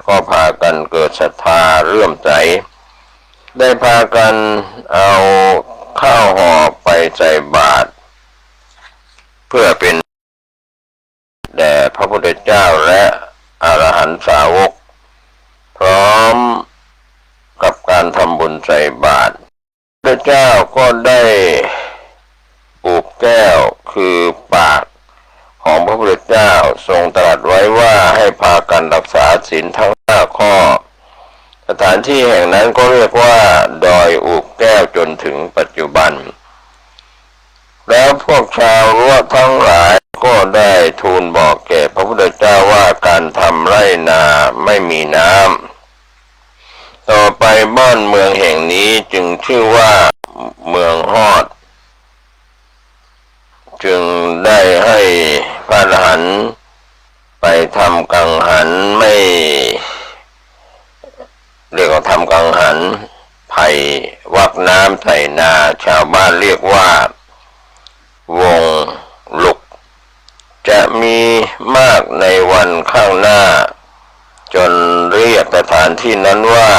ก็พากันเกิดศรัทธาเลื่อมใสได้พากันเอาข้าวห่อไปใส่บาตรเพื่อเป็นแด่พระพุทธเจ้าและอรหันตสาวกพร้อมกับการทำบุญใส่บาตรพระเจ้าก็ได้ปูบแก้วคือปากของพระพุทธเจ้าทรงตรัสไว้ว่าให้พากันรักษาศีลทั้ง5 ข้อสถานที่แห่งนั้นก็เรียกว่าดอยอูบแก้วจนถึงปัจจุบันแล้วพวกชาวรั้วทั้งหลายก็ได้ทูลบอกแก่พระพุทธเจ้าว่าการทำไร่นาไม่มีน้ำต่อไปบ้านเมืองแห่งนี้จึงชื่อว่าเมืองฮอดจึงได้ให้พระอรหันต์ไปทำกังหันไม่เรียกว่าทำกังหันไผ่วักน้ำใส่นาชาวบ้านเรียกว่าวงลุกจะมีมากในวันข้างหน้าจนเรียกสถานที่นั้นว่า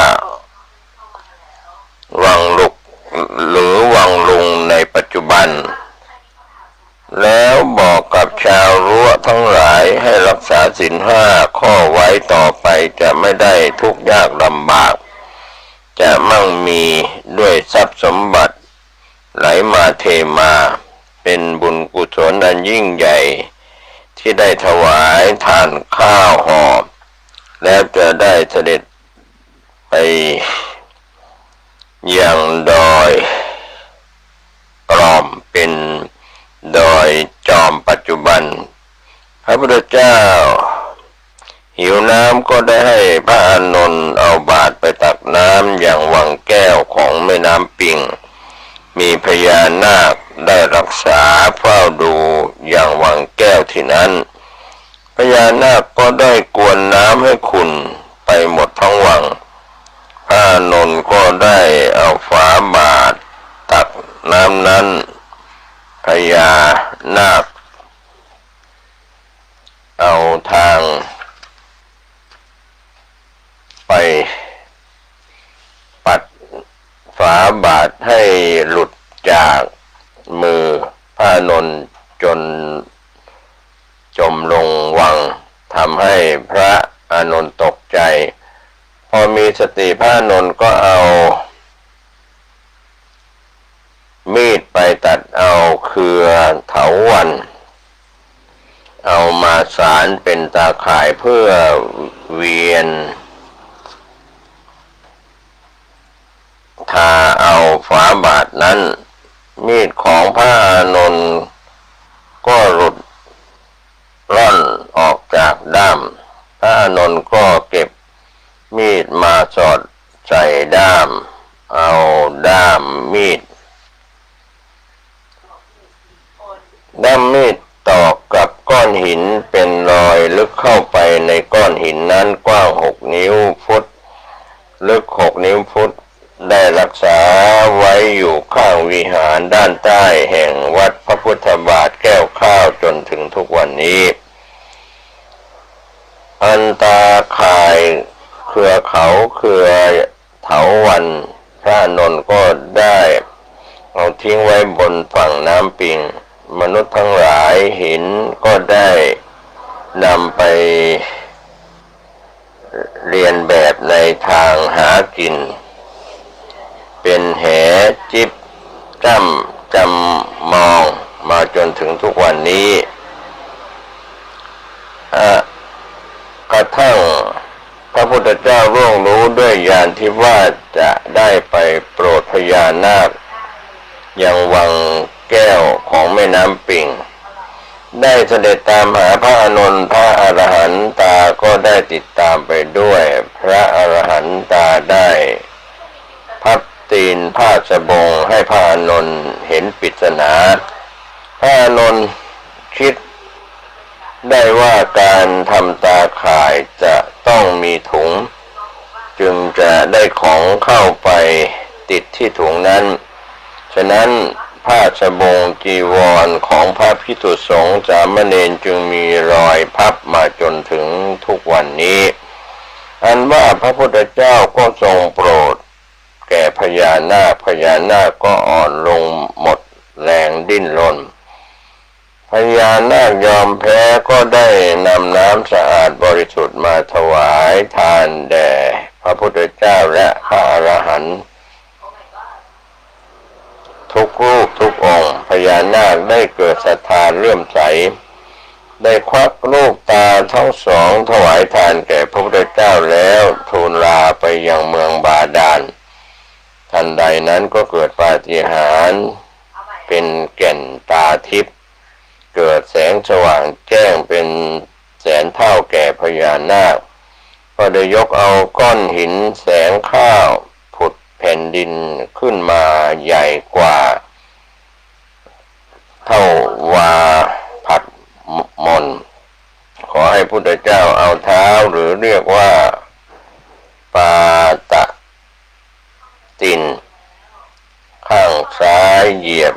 วังลุกหรือวังลุงในปัจจุบันแล้วบอกกับชาวรั้วทั้งหลายให้รักษาศีล5 ข้อไว้ต่อไปจะไม่ได้ทุกข์ยากลำบากจะมั่งมีด้วยทรัพย์สมบัติไหลมาเทมาเป็นบุญกุศลอันยิ่งใหญ่ที่ได้ถวายทานข้าวห่อแล้วจะได้เสด็จไปยังดอยกลอมเป็นดอยจอมปัจจุบันพระพุทธเจ้าหิวน้ำก็ได้ให้พระอานนท์เอาบาตรไปตักน้ำอย่างวังแก้วของแม่น้ำปิงมีพญานาคได้รักษาเฝ้าดูอย่างวังแก้วที่นั้นพญานาคก็ได้กวนน้ำให้ขุ่นไปหมดทั้งวังพระอานนท์ก็ได้เอาฝาบาตรตักน้ำนั้นพญานาคเอาทางไปปัดฝาบาตรให้หลุดจากมือพระอานนท์จนจมลงวังทำให้พระอานนท์ตกใจพอมีสติพระอานนท์ก็เอามีดไปตัดเอาเครือเถาวัลย์เอามาสานเป็นตาข่ายเพื่อเวียนทาเอาฝาบาทนั้นมีดของพระอานนท์ก็หลุดร่อนออกจากด้ามพระอานนท์ก็เก็บมีดมาสอดใส่ด้ามเอาด้ามมีดตอกกับก้อนหินเป็นรอยลึกเข้าไปในก้อนหินนั้นกว้าง6 นิ้วฟุตลึก6 นิ้วฟุตได้รักษาไว้อยู่ข้างวิหารด้านใต้แห่งวัดพระพุทธบาทแก้วข้าวจนถึงทุกวันนี้อันตาข่ายเครือเขาเครือเถาวัลย์พระอานนท์ก็ได้เอาทิ้งไว้บนฝั่งน้ำปิงมนุษย์ทั้งหลายเห็นก็ได้นำไปเรียนแบบในทางหากินเป็นแหจิบจำมองมาจนถึงทุกวันนี้กระทั่งพระพุทธเจ้าร่วงรู้ด้วยญาณทิพย์ว่าจะได้ไปโปรดพญานาคยังวังแก้วของแม่น้ำปิงได้เสด็จตามหาพระอานนท์พระอรหันตาก็ได้ติดตามไปด้วยพระอรหันตาได้พับตีนผ้าสบงให้พระอานนท์เห็นปริศนาพระอานนท์คิดได้ว่าการทำตาข่ายจะต้องมีถุงจึงจะได้ของเข้าไปติดที่ถุงนั้นฉะนั้นผ้าสบงจีวรของพระภิกษุสงฆ์สามเณรจึงมีรอยพับมาจนถึงทุกวันนี้อัน ว่าพระพุทธเจ้าก็ทรงโปรดแก่พญานาคพญานาคก็อ่อนลงหมดแรงดิ้นรนพญานาคยอมแพ้ก็ได้นำน้ำสะอาดบริสุทธิ์มาถวายทานแด่พระพุทธเจ้าและพระอรหันต์ทุกรูปทุกองค์พญานาคได้เกิดศรัทธาเลื่อมใสได้ควักลูกตาทั้งสองถวายทานแก่พระพุทธเจ้าแล้วทูลลาไปยังเมืองบาดาลทันใดนั้นก็เกิดปาฏิหาริย์เป็นแก่นตาทิพย์เกิดแสงสว่างแจ้งเป็นแสนเท่าแก่พญานาคก็ได้ยกเอาก้อนหินแสงข้าวผุดแผ่นดินขึ้นมาใหญ่กว่าเท่าวาผัดมนขอให้พุทธเจ้าเอาเท้าหรือเรียกว่าปาตะตินข้างซ้ายเหยียบ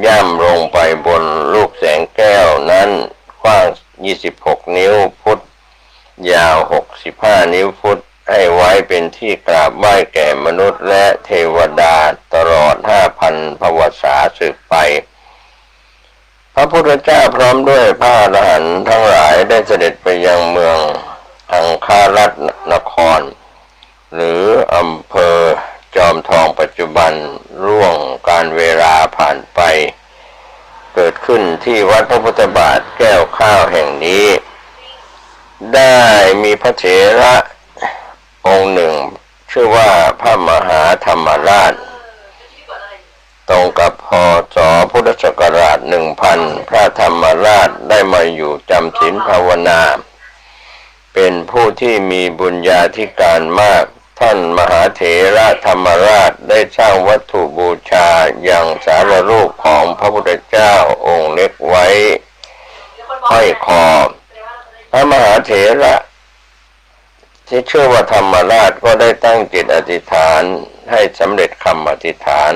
ย่ำลงไปบนลูกแสงแก้วนั้นกว้าง26นิ้วฟุตยาว65นิ้วฟุตให้ไว้เป็นที่กราบไหว้แก่มนุษย์และเทวดาตลอด5,000 พวสาสืบไปพระพุทธเจ้าพร้อมด้วยพระอรหันต์ทั้งหลายได้เสด็จไปยังเมืองอังคารัตนครหรืออำเภอจอมทองปัจจุบันร่วงการเวลาผ่านไปเกิดขึ้นที่วัดพระพุทธบาทแก้วข้าวแห่งนี้ได้มีพระเถระองค์หนึ่งชื่อว่าพระมหาธรรมราชตรงกับพ.ศ. พุทธศักราช 1000 พระธรรมราชได้มาอยู่จำศีลภาวนาเป็นผู้ที่มีบุญญาธิการมากท่านมหาเถระธรรมราชได้สร้างวัตถุบูชาอย่างสารรูปของพระพุทธเจ้าองค์เล็กไว้ห้อยคอพระมหาเถระที่ชื่อว่าธรรมราชก็ได้ตั้งจิตอธิษฐานให้สำเร็จคำอธิษฐาน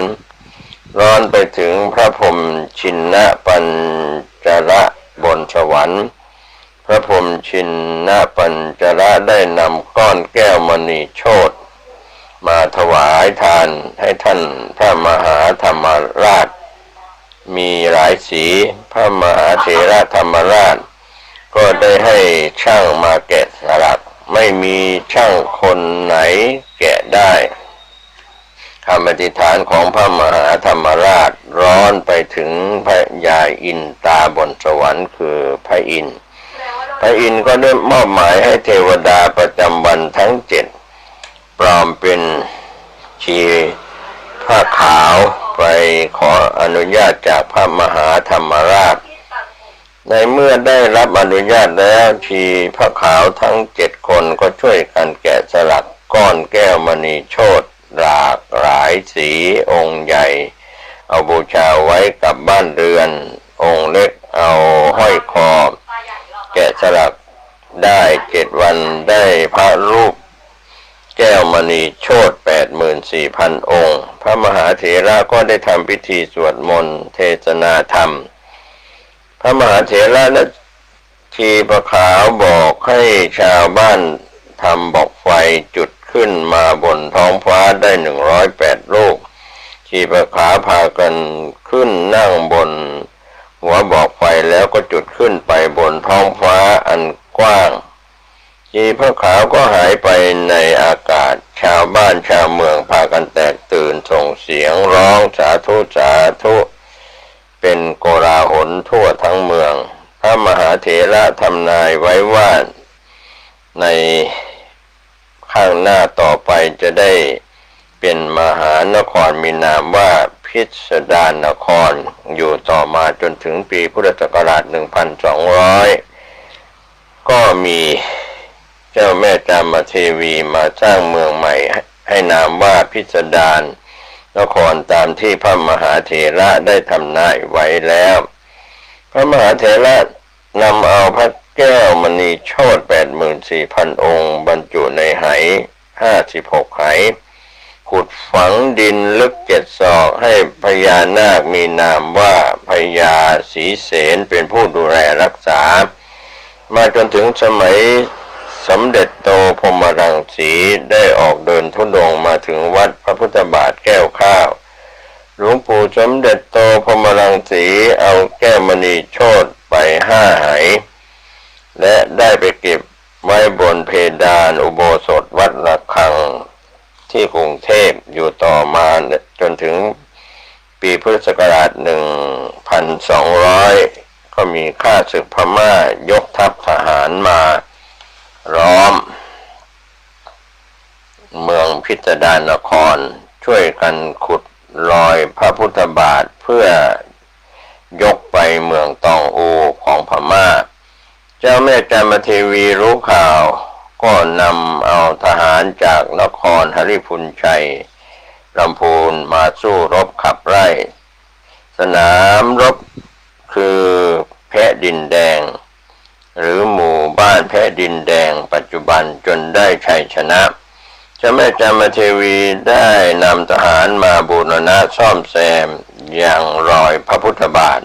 ร้อนไปถึงพระพรหมชินนปัญจระบนสวรรค์พระพรหมชินนปัญจระได้นำก้อนแก้วมณีโชติมาถวายทานให้ท่านพระมหาธรรมราชมีหลายสีพระมหาเถระธรรมราชก็ได้ให้ช่างมาแกะสลักไม่มีช่างคนไหนแกะได้คำอธิษฐานของพระมหาธรรมราชร้อนไปถึงพระยาอินตาบนสวรรค์คือพระอินทร์พระอินทร์ก็ได้มอบหมายให้เทวดาประจำวันทั้ง7ปลอมเป็นชีผ้าขาวไปขออนุญาตจากพระมหาธรรมราชในเมื่อได้รับอนุญาตแล้วชีผ้าขาวทั้ง7คนก็ช่วยกันแกะสลักก้อนแก้วมณีโชติหลากหลายสีองค์ใหญ่เอาบูชาไว้กับบ้านเรือนองค์เล็กเอาห้อยคอแกะสลักได้7 วันได้พระรูปแก้วมณีโชติ 84,000 องค์พระมหาเถระก็ได้ทำพิธีสวดมนต์เทศนาธรรมพระมหาเถระและชีพขาวบอกให้ชาวบ้านทำบอกไฟจุดขึ้นมาบนท้องฟ้าได้108 ลูกชีพขาวพากันขึ้นนั่งบนหัวบอกไฟแล้วก็จุดขึ้นไปบนท้องฟ้าอันกว้างชีพขาวก็หายไปในอากาศชาวบ้านชาวเมืองพากันแตกตื่นส่งเสียงร้องสาธุสาธุเป็นโกลาหลทั่วทั้งเมืองพระมหาเถระทำนายไว้ว่าในข้างหน้าต่อไปจะได้เป็นมหานครมีนามว่าพิสดารนครอยู่ต่อมาจนถึงปีพุทธศักราช 1200 ก็มีเจ้าแม่จามเทวีมาสร้างเมืองใหม่ให้นามว่าพิสดารนครตามที่พระมหาเถระได้ทำนายไว้แล้วพระมหาเถระนำเอาพระแก้วมณีโชติ 84,000 องค์บรรจุในไห56 ไหขุดฝังดินลึก7 ศอกให้พญานาคมีนามว่าพญาศรีเสนเป็นผู้ดูแลรักษามาจนถึงสมัยสมเด็จโตพรหมรัง สีได้ออกเดินธุดงค์มาถึงวัดพระพุทธบาทแก้วข้าวหลวงปู่สมเด็จโตพรหมรังสีเอาแก้วมณีโชติไป5 ไหและได้ไปเก็บไว้บนเพดานอุโบสถวัดระฆังที่กรุงเทพอยู่ต่อมาจนถึงปีพุทธศักราช 1200 ก็มีข้าศึกพม่ายกทัพทหารมาล้อมเมืองพิสดารนครช่วยกันขุดรอยพระพุทธบาทเพื่อยกไปเมืองตองอูของพม่าเจ้าแม่จามเทวีรู้ข่าวก็นำเอาทหารจากนครหฤพุนชัยลำพูนมาสู้รบขับไล่สนามรบคือแพะดินแดงหรือหมู่บ้านแพะดินแดงปัจจุบันจนได้ชัยชนะเจ้าแม่จามเทวีได้นำทหารมาบูรณะซ่อมแซมอย่างรอยพระพุทธบาท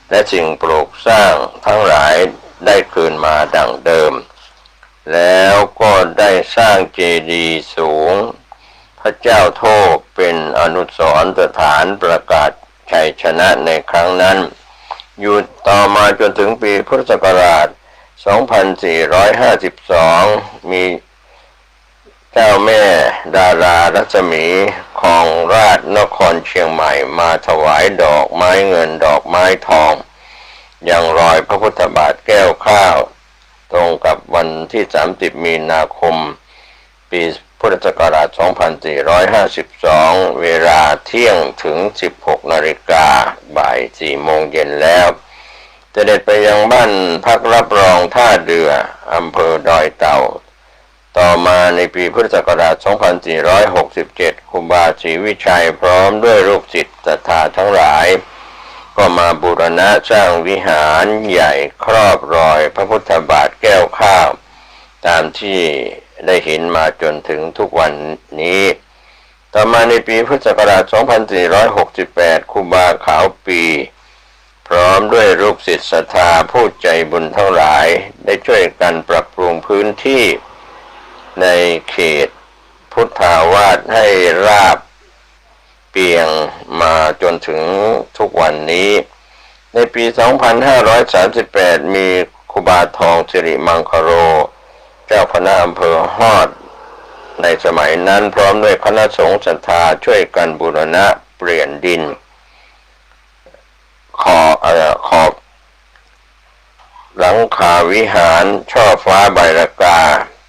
และสิ่งปลูกสร้างทั้งหลายได้คืนมาดังเดิมแล้วก็ได้สร้างเจดีย์สูงพระเจ้าโทเป็นอนุสรณ์สถานประกาศชัยชนะในครั้งนั้นอยู่ต่อมาจนถึงปีพุทธศักราช 2452 มีเจ้าแม่ดารารัศมีของราชนครเชียงใหม่มาถวายดอกไม้เงินดอกไม้ทองยังรอยพระพุทธบาทแก้วข้าวตรงกับวันที่ 30 มีนาคมปีพุทธศักราช 2452 เวลาเที่ยงถึง 16 นาฬิกาบ่าย 4 โมงเย็นแล้วเสด็จไปยังบ้านพักรับรองท่าเรืออำเภอดอยเต่าต่อมาในปีพุทธศักราช 2467 ครูบาศรีวิชัยพร้อมด้วยลูกศิษย์ศรัทธาทั้งหลายก็มาบูรณะสร้างวิหารใหญ่ครอบรอยพระพุทธบาทแก้วข้าวตามที่ได้เห็นมาจนถึงทุกวันนี้ต่อมาในปีพุทธศักราช 2468 ครูบาขาวปีพร้อมด้วยลูกศิษย์ศรัทธาผู้ใจบุญทั้งหลายได้ช่วยกันปรับปรุงพื้นที่ในเขตพุทธาวาสให้ราบเปียงมาจนถึงทุกวันนี้ในปี 2538 มีครูบาทองสิริมังคโรเจ้าคณะอำเภอฮอดในสมัยนั้นพร้อมด้วยคณะสงฆ์ศรัทธาช่วยกันบูรณะเปลี่ยนดินขอบหลังคาวิหารช่อฟ้าใบละกา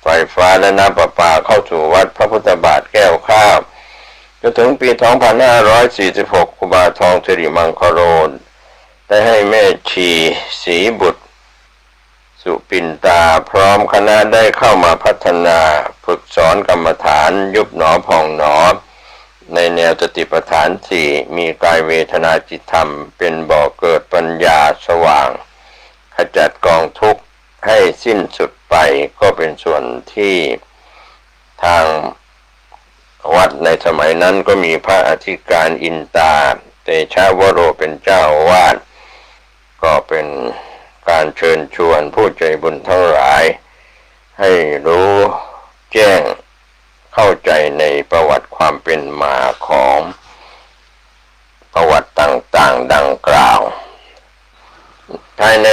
ไฟฟ้าและน้ำประปาเข้าสู่วัดพระพุทธบาทแก้วข้าวจนถึงปี 2546 ครูบาทองสิริมังคโรได้ให้แม่ชีศรีบุตรสุปินตาพร้อมคณะได้เข้ามาพัฒนาฝึกสอนกรรมฐานยุบหนอพองหนอในแนวสติปัฏฐาน 4มีกายเวทนาจิตธรรมเป็นบ่อเกิดปัญญาสว่างขจัดกองทุกข์ให้สิ้นสุดไปก็เป็นส่วนที่ทางวัดในสมัยนั้นก็มีพระอธิการอินตาเตชะวโรเป็นเจ้าวาดก็เป็นการเชิญชวนผู้ใจบุญทั้งหลายให้รู้แจ้งเข้าใจในประวัติความเป็นมาของประวัติต่างๆดังกล่าวภายใน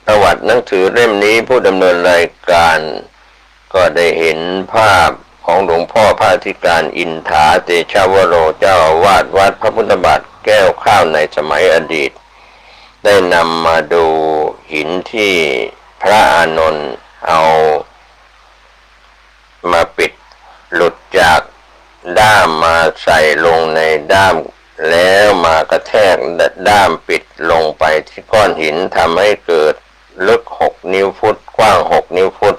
ประวัติหนังสือเล่มนี้ผู้ดำเนินรายการก็ได้เห็นภาพของหลวงพ่อพระอธิการอินถาเตชะวโรเจ้าอาวาสวัดพระพุทธบาทแก้วข้าวในสมัยอดีตได้นำมาดูหินที่พระอานนท์เอามาปิดหลุดจากด้ามมาใส่ลงในด้ามแล้วมากระแทกด้ามปิดลงไปที่ก้อนหินทำให้เกิดลึก6 นิ้วฟุตกว้าง6 นิ้วฟุต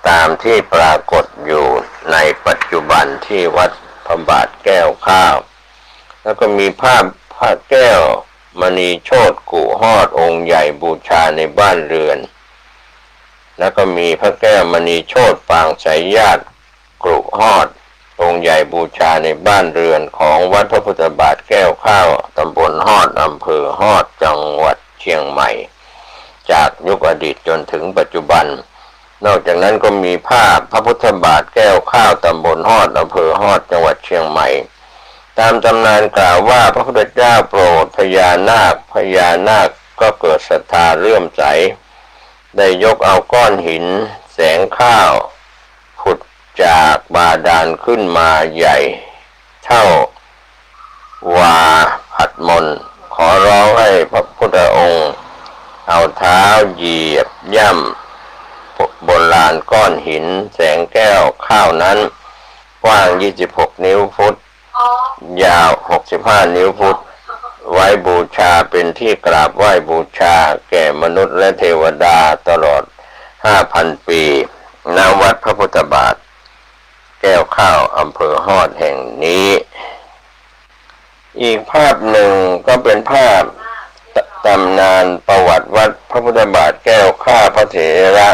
ตามที่ปรากฏอยู่ในปัจจุบันที่วัดพระบาทแก้วข้าวแล้วก็มีภาพพระแก้วมณีโชติกุฮอดองค์ใหญ่บูชาในบ้านเรือนแล้วก็มีพระแก้วมณีโชติปางสายญาติกุฮอดองค์ใหญ่บูชาในบ้านเรือนของวัดพระพุทธบาทแก้วข้าวตำบลฮอดอำเภอฮอดจังหวัดเชียงใหม่จากยุคอดีตจนถึงปัจจุบัน นอกจากนั้นก็มีภาพพระพุทธบาทแก้วข้าวตำบลฮอดอำเภอฮอดจังหวัดเชียงใหม่ตามตำนานกล่าวว่าพระพุทธเจ้าโปรดพญานาคก็เกิดศรัทธาเลื่อมใสได้ยกเอาก้อนหินแสงข้าวขุดจากบาดาลขึ้นมาใหญ่เท่าวาผัดมนขอร้องให้พระพุทธองค์เอาเท้าเหยียบย่ำบนลานก้อนหินแสงแก้วข้าวนั้นกว้าง26นิ้วฟุตยาว65นิ้วฟุตไว้บูชาเป็นที่กราบไหว้บูชาแก่มนุษย์และเทวดาตลอด 5,000 ปีณวัดพระพุทธบาทแก้วข้าวอำเภอฮอดแห่งนี้อีกภาพหนึ่งก็เป็นภาพตำนานประวัติวัดพระพุทธบาทแก้วข้าวพระเถระ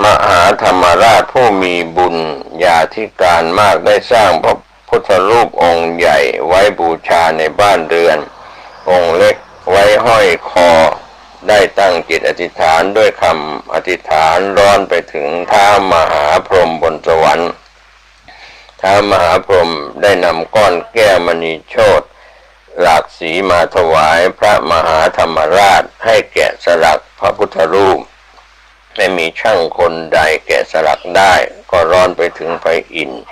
มหาธรรมราชผู้มีบุญญาธิการมากได้สร้างพระพุทธรูปองค์ใหญ่ไว้บูชาในบ้านเรือนองค์เล็กไว้ห้อยคอได้ตั้งจิตอธิษฐานด้วยคำอธิษฐานร้อนไปถึงท้าวมหาพรหมบนสวรรค์ท้าวมหาพรหมได้นำก้อนแก้วมณีโชติหลากสีมาถวายพระมหาธรรมราชให้แกะสลักพระพุทธรูปไม่มีช่างคนใดแกะสลักได้ก็ร้อนไปถึงพระอินทร์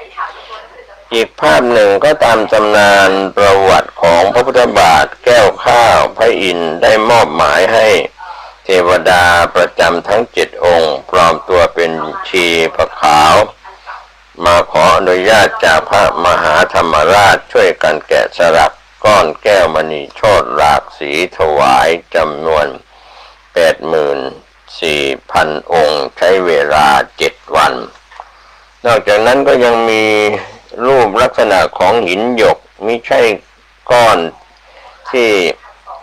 อีกภาพหนึ่งก็ตามตำนานประวัติของพระพุทธบาทแก้วข้าวพระอินทร์ได้มอบหมายให้เทวดาประจำทั้ง7 องค์ปลอมตัวเป็นชีพระขาวมาขออนุญาตจากพระมหาธรรมราชช่วยกันแกะสลักก้อนแก้วมณีโชติหลากสีถวายจำนวน 84,000 องค์ใช้เวลา7 วันนอกจากนั้นก็ยังมีรูปลักษณะของหินหยกมิใช่ก้อนที่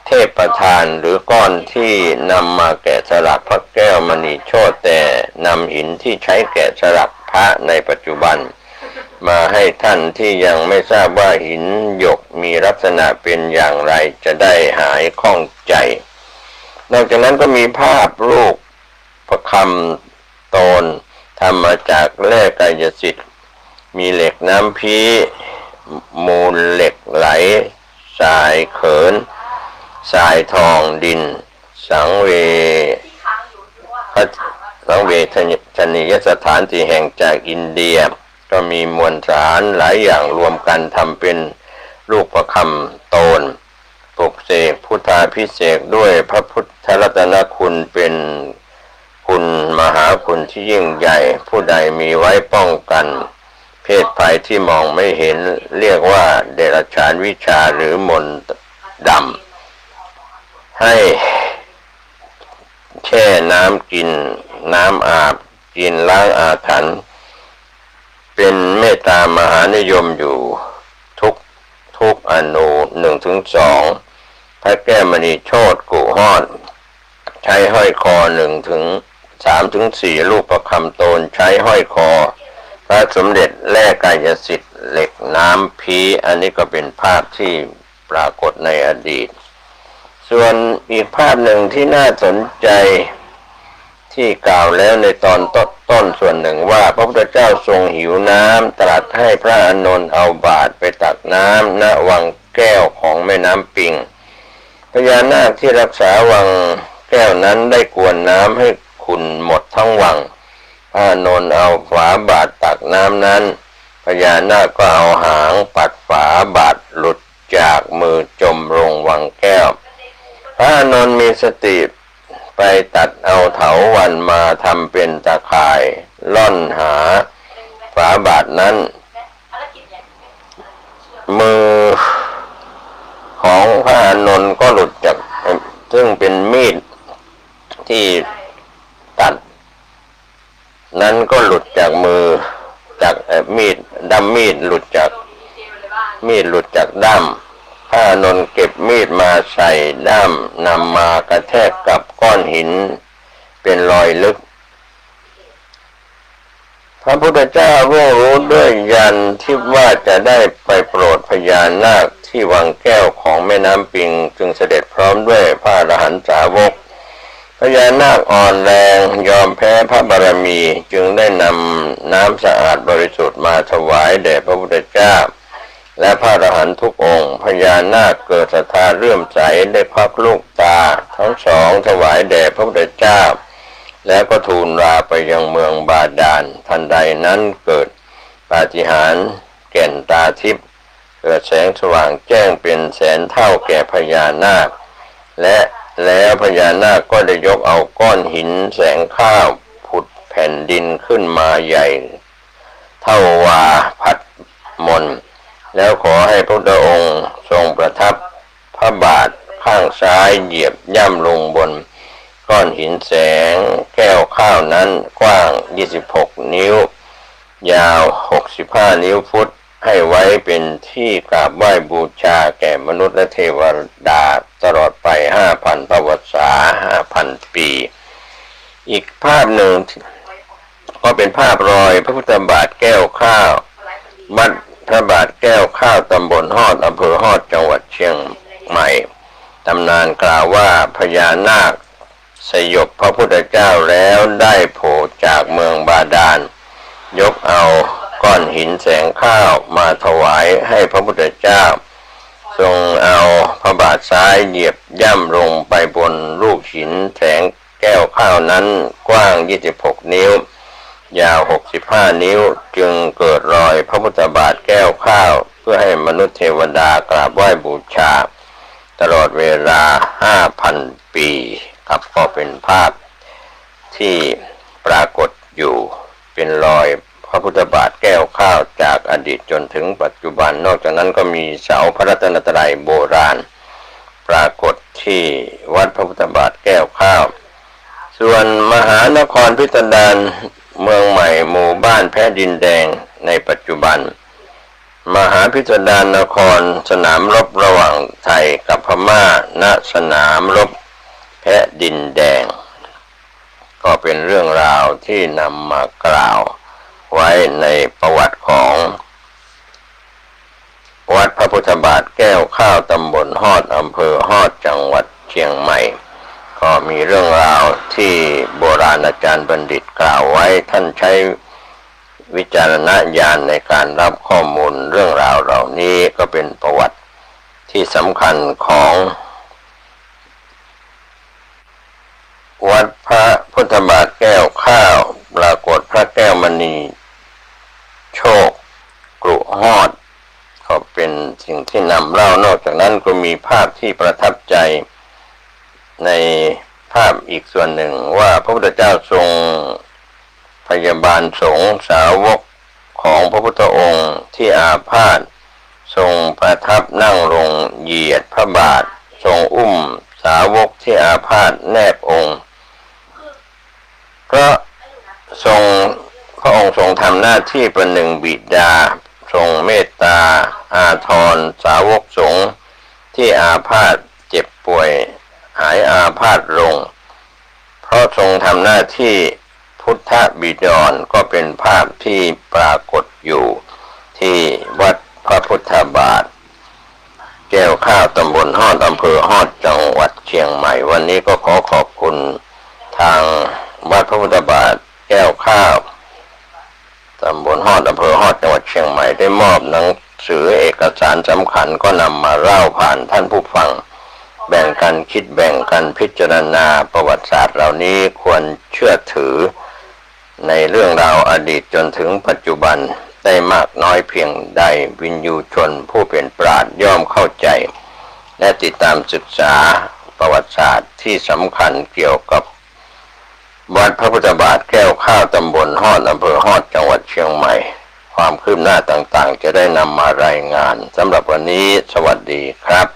เทพประทานหรือก้อนที่นำมาแกะสลักพระแก้วมณีโชติแต่นำหินที่ใช้แกะสลักพระในปัจจุบันมาให้ท่านที่ยังไม่ทราบว่าหินหยกมีลักษณะเป็นอย่างไรจะได้หายข้องใจนอกจากนั้นก็มีภาพรูปประคำโตนทำมาจากแร่กายสิทธิ์มีเหล็กน้ำพีมูลเหล็กไหลทรายเขินทรายทองดินสังเวชนียสถานที่แห่งจากอินเดียก็มีมวลสารหลายอย่างรวมกันทำเป็นลูกประคำโตนปลุกเสกพุทธาภิเษกด้วยพระพุทธรัตนคุณเป็นคุณมหาคุณที่ยิ่งใหญ่ผู้ใดมีไว้ป้องกันเพศภัยที่มองไม่เห็นเรียกว่าเดรัจฉานวิชาหรือมนต์ดำให้แช่น้ำกินน้ำอาบกินล้างอาถรรพ์เป็นเมตตามหานิยมอยู่ทุกอนุ1-2พระแก้วมณีโชติกุฮอดใช้ห้อยคอ3-4 ลูกประคำโตนใช้ห้อยคอพระสมเด็จแร่กายสิทธิ์เหล็กน้ำพีอันนี้ก็เป็นภาพที่ปรากฏในอดีตส่วนอีกภาพหนึ่งที่น่าสนใจที่กล่าวแล้วในตอนต้นส่วนหนึ่งว่าพระพุทธเจ้าทรงหิวน้ำตรัสให้พระอานนท์เอาบาตรไปตักน้ำณวังแก้วของแม่น้ำปิงพญานาคที่รักษาวังแก้วนั้นได้กวนน้ำให้ขุ่นหมดทั้งวังพระอานนท์เอาฝาบาตรตักน้ำนั้นพญานาคก็เอาหางปัดฝาบาตรหลุดจากมือจมลงวังแก้วพระอานนท์มีสติไปตัดเอาเถาวัลย์มาทำเป็นตะข่ายล่อนหาฝาบาตรนั้นมือของพระอานนท์ก็หลุดจากซึ่งเป็นมีดที่ตัดนั้นก็หลุดจากมือจากมีดหลุดจากด้ามพระอานนท์เก็บมีดมาใส่ด้ามนำมากระแทกกับก้อนหินเป็นรอยลึกพระพุทธเจ้ารู้ด้วยญาณทิพย์ว่าจะได้ไปโปรดพญานาคที่วังแก้วของแม่น้ำปิงจึงเสด็จพร้อมด้วยพระอรหันตสาวก พญานาคอ่อนแรงยอมแพ้พระบารมีจึงได้นำน้ำสะอาดบริสุทธิ์มาถวายแด่พระพุทธเจ้าและพระอรหันตุทุกองค์พญานาคเกิดศรัทธาเลื่อมใสได้ควักลูกตาทั้งสองถวายแด่พระพุทธเจ้าแล้วก็ทูลลาไปยังเมืองบาดาลทันใดนั้นเกิดปาฏิหาริย์แก่นตาทิพย์เกิดแสงสว่างแจ้งเป็นแสนเท่าแก่พญานาคและแล้วพญานาคก็ได้ยกเอาก้อนหินแสงข้าวผุดแผ่นดินขึ้นมาใหญ่เท่าวาพัดมนแล้วขอให้พระพุทธองค์ทรงประทับพระบาทข้างซ้ายเหยียบย่ำลงบนก้อนหินแสงแก้วข้าวนั้นกว้าง26นิ้วยาว65นิ้วฟุตให้ไว้เป็นที่กราบไหว้บูชาแก่มนุษย์และเทวดาตลอดไป 5,000 พระวรรษา 5,000 ปีอีกภาพหนึ่งก็เป็นภาพรอยพระพุทธบาทแก้วข้าววัดพระบาทแก้วข้าวตำบลฮอดอำเภอฮอดจังหวัดเชียงใหม่ตำนานกล่าวว่าพญานาคสยบพระพุทธเจ้าแล้วได้โผล่จากเมืองบาดาลยกเอาก้อนหินแสงข้าวมาถวายให้พระพุทธเจ้าทรงเอาพระบาทซ้ายเหยียบย่ำลงไปบนลูกหินแสงแก้วข้าวนั้นกว้าง26นิ้วยาว65นิ้วจึงเกิดรอยพระพุทธบาทแก้วข้าวเพื่อให้มนุษย์เทวดากราบไหว้บูชาตลอดเวลา 5,000 ปีครับก็เป็นภาพที่ปรากฏอยู่เป็นรอยพระพุทธบาทแก้วข้าวจากอดีตจนถึงปัจจุบันนอกจากนั้นก็มีเสาพระรัตนตรัยโบราณปรากฏที่วัดพระพุทธบาทแก้วข้าวส่วนมหานครพิสดารเมืองใหม่หมู่บ้านแพะดินแดงในปัจจุบันมหาพิสดารนครสนามรบระหว่างไทยกับพม่าณสนามรบแพะดินแดงก็เป็นเรื่องราวที่นำมากล่าวไว้ในประวัติของวัดพระพุทธบาทแก้วข้าวตำบลฮอดอำเภอฮอดจังหวัดเชียงใหม่ก็มีเรื่องราวที่โบราณอาจารย์บัณฑิตกล่าวไว้ท่านใช้วิจารณญาณในการรับข้อมูลเรื่องราวเหล่านี้ก็เป็นประวัติที่สำคัญของวัดพระพุทธบาทแก้วข้าวปรากฏพระแก้วมณีโชคกรุฮอดก็เป็นสิ่งที่นำเล่านอกจากนั้นก็มีภาพที่ประทับใจในภาพอีกส่วนหนึ่งว่าพระพุทธเจ้าทรงพยาบาลสงฆ์สาวกของพระพุทธองค์ที่อาพาธทรงประทับนั่งลงเหยียดพระบาททรงอุ้มสาวกที่อาพาธแนบองค์ก็พระองค์ทรงทำหน้าที่ประหนึ่งบิดาทรงเมตตาอาทรสาวกสงฆ์ที่อาพาธเจ็บป่วยหายอาพาธลงเพราะทรงทำหน้าที่พุทธบิดรก็เป็นภาพที่ปรากฏอยู่ที่วัดพระพุทธบาทแก้วข้าวตำบลฮอดอำเภอฮอดจังหวัดเชียงใหม่วันนี้ก็ขอขอบคุณทางวัดพระพุทธบาทแก้วข้าวตำบลฮอดอำเภอฮอดจังหวัดเชียงใหม่ได้มอบหนังสือเอกสารสำคัญก็นำมาเล่าผ่านท่านผู้ฟังแบ่งกันคิดแบ่งกันพิจารณาประวัติศาสตร์เหล่านี้ควรเชื่อถือในเรื่องราวอดีตจนถึงปัจจุบันได้มากน้อยเพียงใดวินยูชนผู้เป็นปราชญ์ย่อมเข้าใจและติดตามศึกษาประวัติศาสตร์ที่สำคัญเกี่ยวกับวัดพระพุทธบาทแก้วข้าวตำบลฮอดอำเภอฮอดจังหวัดเชียงใหม่ความคืบหน้าต่างๆจะได้นำมารายงานสำหรับวันนี้สวัสดีครับ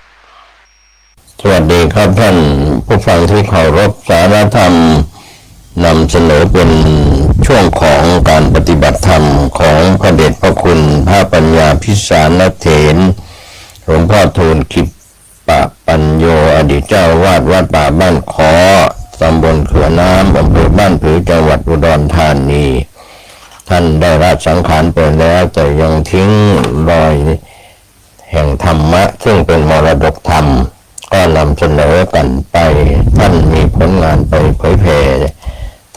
สวัสดีครับท่านผู้ฟังที่เคารพสาระธรรมนำเสนอเป็นช่วงของการปฏิบัติธรรมของพระเดชพระคุณพระปัญญาพิสารเถรหลวงพ่อทูลคิปปะปัญโยอดีตเจ้าวาดวัดป่าบ้านขอตำบลเขื่อนน้ำอำเภอบ้านผือจังหวัดอุดรธานีท่านได้ละสังขารไปแล้วแต่ยังทิ้งรอยแห่งธรรมะซึ่งเป็นมรดกธรรม ก็นำเสนอกันไปท่านมีผลงานไปเผยแผ่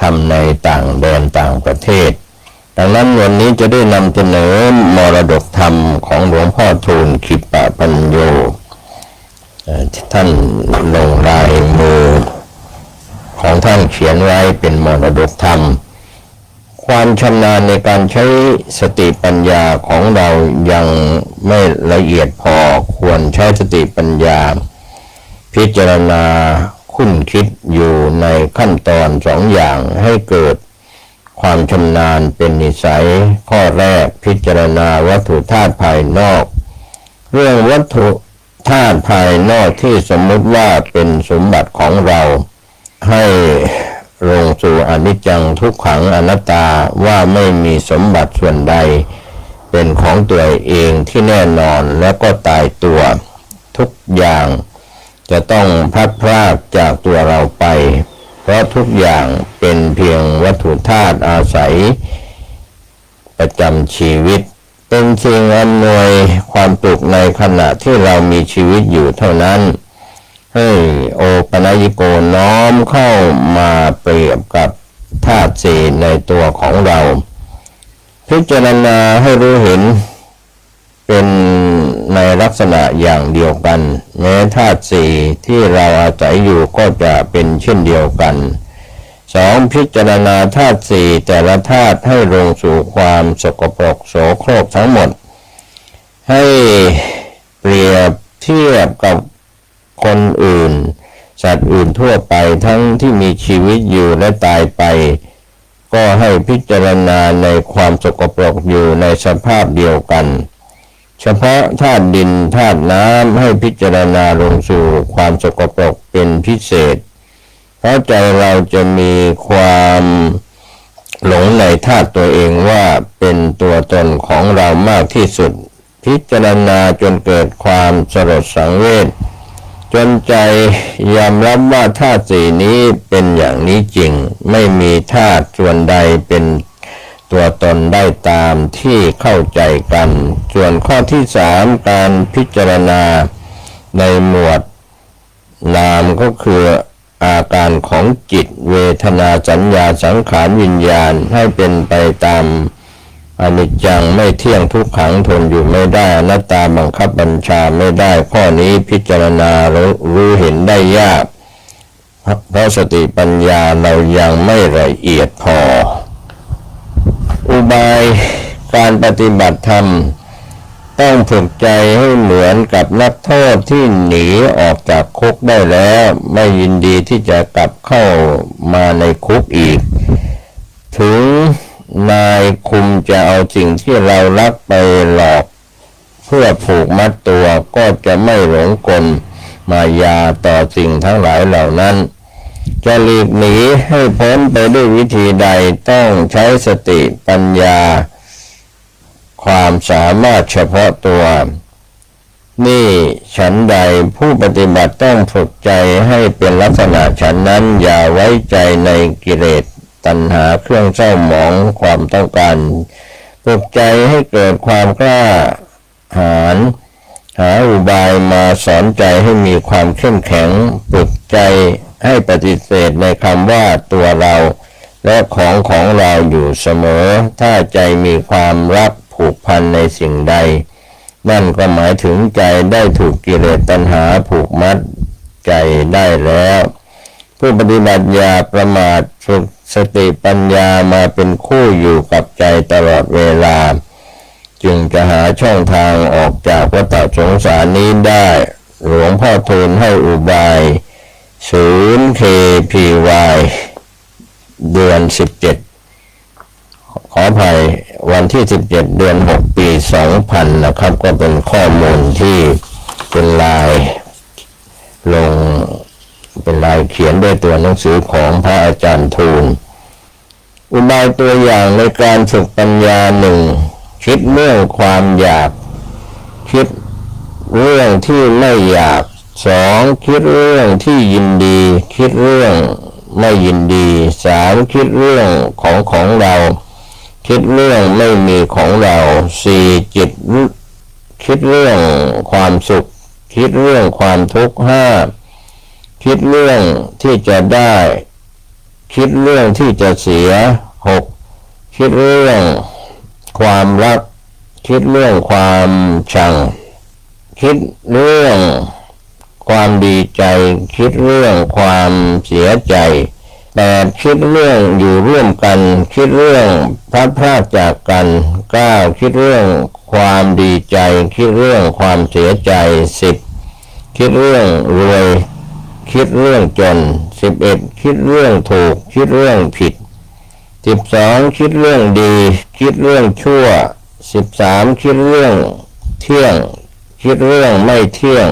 ทำในต่างแดนต่างประเทศดังนั้นวันนี้จะได้นำเสนอมรดกธรรมของหลวงพ่อทูลขิปะปัญโยท่านลงลายมือของท่านเขียนไว้เป็นมรดกธรรมความชำนาญในการใช้สติปัญญาของเรายังไม่ละเอียดพอควรใช้สติปัญญาพิจารณาคุ้นคิดอยู่ในขั้นตอนสองอย่างให้เกิดความชำนาญเป็นนิสัยข้อแรกพิจารณาวัตถุธาตุภายนอกเรื่องวัตถุธาตุภายนอกที่สมมุติว่าเป็นสมบัติของเราให้ลงสู่อนิจจังทุกขังอนัตตาว่าไม่มีสมบัติส่วนใดเป็นของตัวเองที่แน่นอนและก็ตายตัวทุกอย่างจะต้องพลัดพรากจากตัวเราไปเพราะทุกอย่างเป็นเพียงวัตถุธาตุอาศัยประจำชีวิตเป็นสิ่งอำนวยความสุขในขณะที่เรามีชีวิตอยู่เท่านั้นให้โอปัญญิโกน้อมเข้ามาเปรียบกับธาตุสี่ในตัวของเราพิจารณาให้รู้เห็นเป็นในลักษณะอย่างเดียวกันแม้ธาตุสี่ที่เราอาศัยอยู่ก็จะเป็นเช่นเดียวกันสองพิจารณาธาตุสี่แต่ละธาตุให้ลงสู่ความสกปรกโสโครกทั้งหมดให้เปรียบเทียบกับคนอื่นสัตว์อื่นทั่วไปทั้งที่มีชีวิตอยู่และตายไปก็ให้พิจารณาในความสกปรกอยู่ในสภาพเดียวกันเฉพาะธาตุดินธาตุน้ำให้พิจารณาลงสู่ความสกปรกเป็นพิเศษเพราะใจเราจะมีความหลงในธาตุตัวเองว่าเป็นตัวตนของเรามากที่สุดพิจารณาจนเกิดความสลดสังเวชจนใจยอมรับว่าธาตุสี่นี้เป็นอย่างนี้จริงไม่มีธาตุส่วนใดเป็นตัวตนได้ตามที่เข้าใจกันส่วนข้อที่สามการพิจารณาในหมวดนามก็คืออาการของจิตเวทนาสัญญาสังขารวิญญาณให้เป็นไปตามอนิจจังไม่เที่ยงทุกขังทนอยู่ไม่ได้อนัตตาบังคับบัญชาไม่ได้ข้อนี้พิจารณารู้เห็นได้ยากเพราะสติปัญญาเรายังไม่ละเอียดพออุบายการปฏิบัติธรรมต้องฝึกใจให้เหมือนกับนักโทษที่หนีออกจากคุกได้แล้วไม่ยินดีที่จะกลับเข้ามาในคุกอีกถึงนายคุมจะเอาสิ่งที่เรารักไปหลอกเพื่อผูกมัดตัวก็จะไม่หลงกลมายาต่อสิ่งทั้งหลายเหล่านั้นจะหลีกหนีให้พ้นไปด้วยวิธีใดต้องใช้สติปัญญาความสามารถเฉพาะตัวนี่ฉันใดผู้ปฏิบัติต้องฝึกใจให้เป็นลักษณะฉันนั้นอย่าไว้ใจในกิเลสตัณหาเครื่องเศร้าหมองความต้องการปลุกใจให้เกิดความกล้าหาญหาอุบายมาสอนใจให้มีความเข้มแข็งปลุกใจให้ปฏิเสธในคำว่าตัวเราและของเราอยู่เสมอถ้าใจมีความรักผูกพันในสิ่งใดนั่นก็หมายถึงใจได้ถูกกิเลสตัณหาผูกมัดใจได้แล้วผู้ปฏิบัติอย่าประมาทฝึกสติปัญญามาเป็นคู่อยู่กับใจตลอดเวลาจึงจะหาช่องทางออกจากวัฏสงสารนี้ได้หลวงพ่อทูลให้อุบาย0 KPY เดือน17ขออภัยวันที่17เดือน6ปี2000นะครับก็เป็นข้อมูลที่เป็นลายลงเป็นลายเขียนด้วยตัวหนังสือของพระอาจารย์ทูลอุบายตัวอย่างในการฝึกปัญญาหนึ่งคิดเรื่องความอยากคิดเรื่องที่ไม่อยากสองคิดเรื่องที่ยินดีคิดเรื่องไม่ยินดีสามคิดเรื่องของเราคิดเรื่องไม่มีของเราสี่จิตคิดเรื่องความสุข คิดเรื่องความทุกข์ห้าคิดเรื่องที่จะได้คิดเรื่องที่จะเสียหกคิดเรื่องความรักคิดเรื่องความชังคิดเรื่องความดีใจคิดเรื่องความเสียใจ8คิดเรื่องอยู่ร่วมกันคิดเรื่องพลัดพรากจากกัน9คิดเรื่องความดีใจคิดเรื่องความเสียใจ10คิดเรื่องรวยคิดเรื่องจน11คิดเรื่องถูกคิดเรื่องผิด12คิดเรื่องดีคิดเรื่องชั่ว13คิดเรื่องเที่ยงคิดเรื่องไม่เที่ยง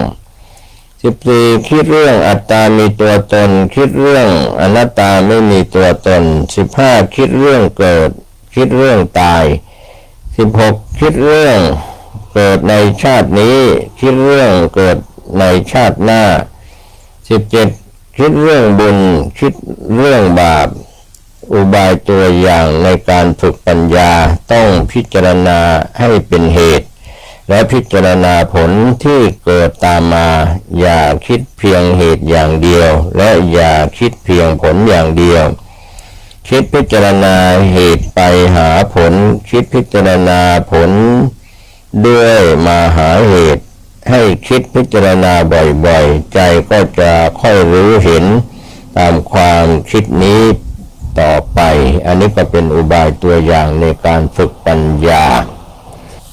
14คิดเรื่องอัตตามีตัวตนคิดเรื่องอนัตตาไม่มีตัวตน15คิดเรื่องเกิดคิดเรื่องตาย16คิดเรื่องเกิดในชาตินี้คิดเรื่องเกิดในชาติหน้า17คิดเรื่องบุญคิดเรื่องบาปอุบายตัวอย่างในการฝึกปัญญาต้องพิจารณาให้เป็นเหตุและพิจารณาผลที่เกิดตามมาอย่าคิดเพียงเหตุอย่างเดียวและอย่าคิดเพียงผลอย่างเดียวคิดพิจารณาเหตุไปหาผลคิดพิจารณาผลด้วยมาหาเหตุให้คิดพิจารณาบ่อยๆใจก็จะค่อยรู้เห็นตามความคิดนี้ต่อไปอันนี้ก็เป็นอุบายตัวอย่างในการฝึกปัญญา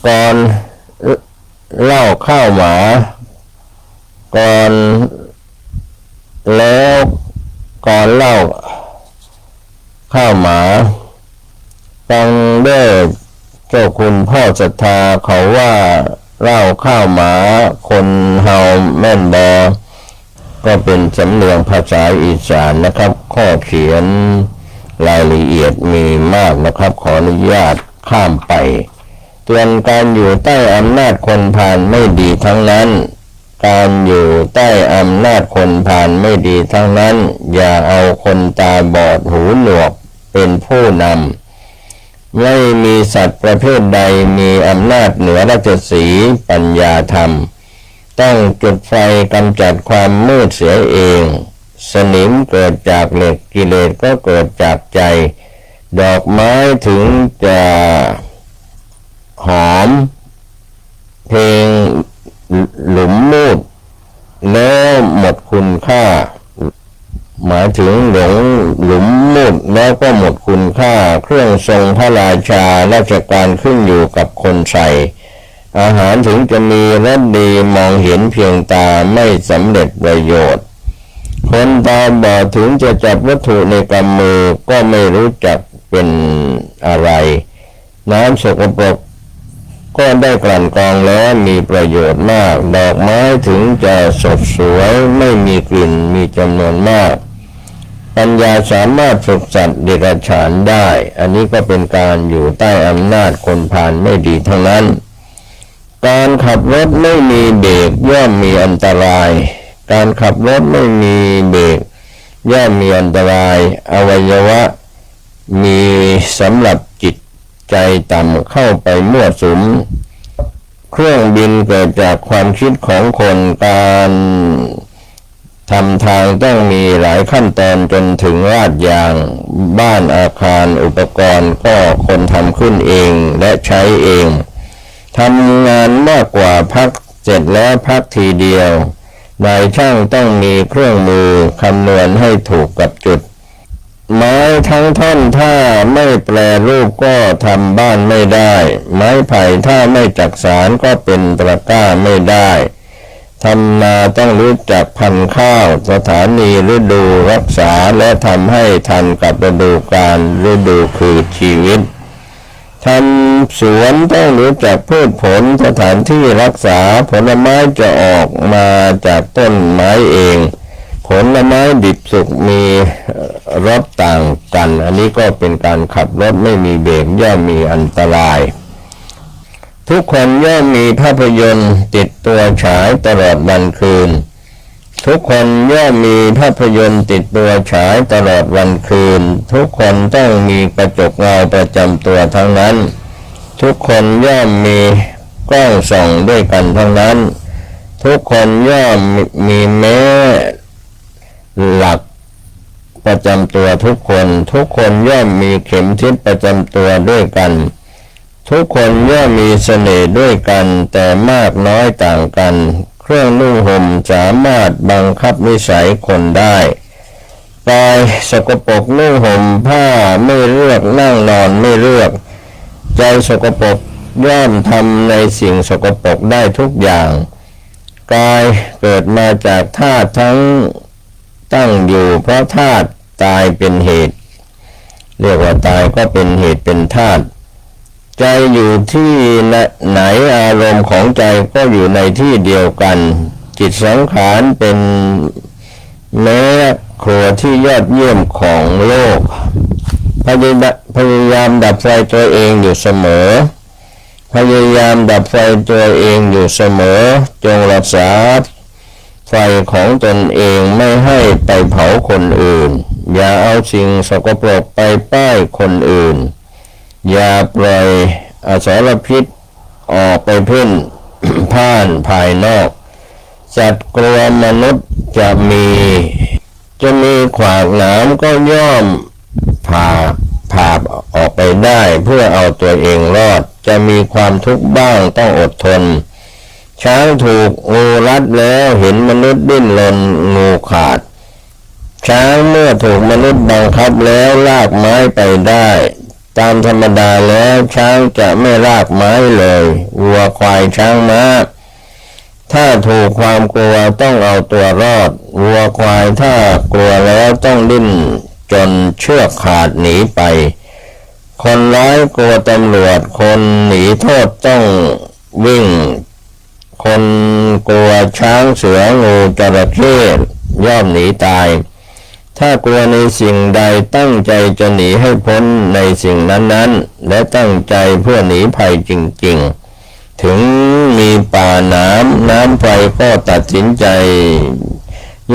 ก่อนเล่าข้าวหมาก่อนแล้วก่อนเล่าข้าวหมาฟังได้เจ้าคุณพ่อศรัทธาเขาว่าเล่าข้าวหมาคนเฮาแม่นบอก็เป็นสำเนียงภาษาอีสานนะครับข้อเขียนรายละเอียดมีมากนะครับขออนุญาตข้ามไปเตือนการอยู่ใต้อำนาจคนพาลไม่ดีทั้งนั้นการอยู่ใต้อำนาจคนพาลไม่ดีทั้งนั้นอย่าเอาคนตาบอดหูหนวกเป็นผู้นำไม่มีสัตว์ประเภทใดมีอำนาจเหนือราชสีห์ปัญญาธรรมต้องจุดไฟกำจัดความมืดเสียเองสนิมเกิดจากเหล็กกิเลสก็เกิดจากใจดอกไม้ถึงจะหอมเพลงหลุมมูดแล้วหมดคุณค่าหมายถึงหลงหลุมมูดแล้วก็หมดคุณค่าเครื่องทรงพระราชาราชการขึ้นอยู่กับคนใส่อาหารถึงจะมีรสดีมองเห็นเพียงตาไม่สำเร็จประโยชน์คนตาบอดถึงจะจับวัตถุในกำมือก็ไม่รู้จักเป็นอะไรน้ำสกปรกก็ได้กลั่นกรองแล้วมีประโยชน์มากดอกไม้ถึงจะสดสวยไม่มีกลิ่นมีจำนวนมากปัญญาสามารถฝึกสัตว์เดรัจฉานได้อันนี้ก็เป็นการอยู่ใต้อำนาจคนพาลไม่ดีทั้งนั้นการขับรถไม่มีเบรกย่อมมีอันตรายการขับรถไม่มีเบรกย่อมมีอันตรายอวัยวะมีสำหรับจิตใจต่ำเข้าไปมั่วสุมเครื่องบินเกิดจากความคิดของคนการทำทางต้องมีหลายขั้นตอนจนถึงลาดยางบ้านอาคารอุปกรณ์ก็คนทำขึ้นเองและใช้เองทำงานมากกว่าพักเสร็จแล้วพักทีเดียวนายช่างต้องมีเครื่องมือคำนวณให้ถูกกับจุดไม้ทั้งท่อนถ้าไม่แปรรูปก็ทำบ้านไม่ได้ไม้ไผ่ถ้าไม่จักสานก็เป็นตะกร้าไม่ได้ทำนาต้องรู้จักพันธุ์ข้าวสถานีฤดูรักษาและทำให้ทันกับฤดูกาลฤดูคือชีวิตทำสวนต้องรู้จักพืชผลสถานที่รักษาผลไม้จะออกมาจากต้นไม้เองผลไม้ดิบสุกมีรสต่างกันอันนี้ก็เป็นการขับรถไม่มีเบรกย่อมมีอันตรายทุกคนย่อมมีภาพยนตร์ติดตัวฉายตลอดวันคืนทุกคนย่อมมีภาพยนตร์ติดตัวฉายตลอดวันคืนทุกคนต้องมีกระจกเงาประจำตัวทั้งนั้นทุกคนย่อมมีกล้องส่องด้วยกันทั้งนั้น ทุกคนย่อมมีแม้หลักประจำตัวทุกคนย่อมมีเข็มทิศประจำตัวด้วยกันทุกคนย่อมมีเสน่ห์ด้วยกันแต่มากน้อยต่างกันเครื่องนุ่งห่มสามารถบังคับนิสัยคนได้กายสกปรกนุ่งห่มผ้าไม่เลือกนั่งนอนไม่เลือกใจสกปรกย่อมทำในสิ่งสกปรกได้ทุกอย่างกายเกิดมาจากธาตุทั้งตั้งอยู่เพราะธาตุตายเป็นเหตุเรียกว่าตายก็เป็นเหตุเป็นธาตุใจอยู่ที่ไหนอารมณ์ของใจก็อยู่ในที่เดียวกันจิตสังขารเป็นแม้ครัวที่ยอดเยี่ยมของโลกพยายามดับไฟตัวเองอยู่เสมอพยายามดับไฟตัวเองอยู่เสมอจงรักษาไฟของตนเองไม่ให้ไปเผาคนอื่นอย่าเอาสิ่งสกปรกไปป้ายคนอื่นอย่าปล่อยอสรพิษออกไปเพ่น พ่านภายนอกสัตว์กลัวมนุษย์จะมีขวากหนามก็ย่อมผ่าออกไปได้เพื่อเอาตัวเองรอดจะมีความทุกข์บ้างต้องอดทนช้างถูกงูรัดแล้วเห็นมนุษย์ดิ้นรนงูขาดช้างเมื่อถูกมนุษย์บังคับแล้วลากไม้ไปได้ตามธรรมดาแล้วช้างจะไม่ลากไม้เลยวัวควายช้างม้าถ้าถูกความกลัวต้องเอาตัวรอดวัวควายถ้ากลัวแล้วต้องดิ้นจนเชือกขาดหนีไปคนร้ายกลัวตำรวจคนหนีโทษต้องวิ่งคนกลัวช้างเสืองูจระเข้ย่อมหนีตายถ้ากลัวในสิ่งใดตั้งใจจะหนีให้พ้นในสิ่งนั้นๆและตั้งใจเพื่อหนีภัยจริงๆถึงมีป่าน้ำไฟก็ตัดสินใจ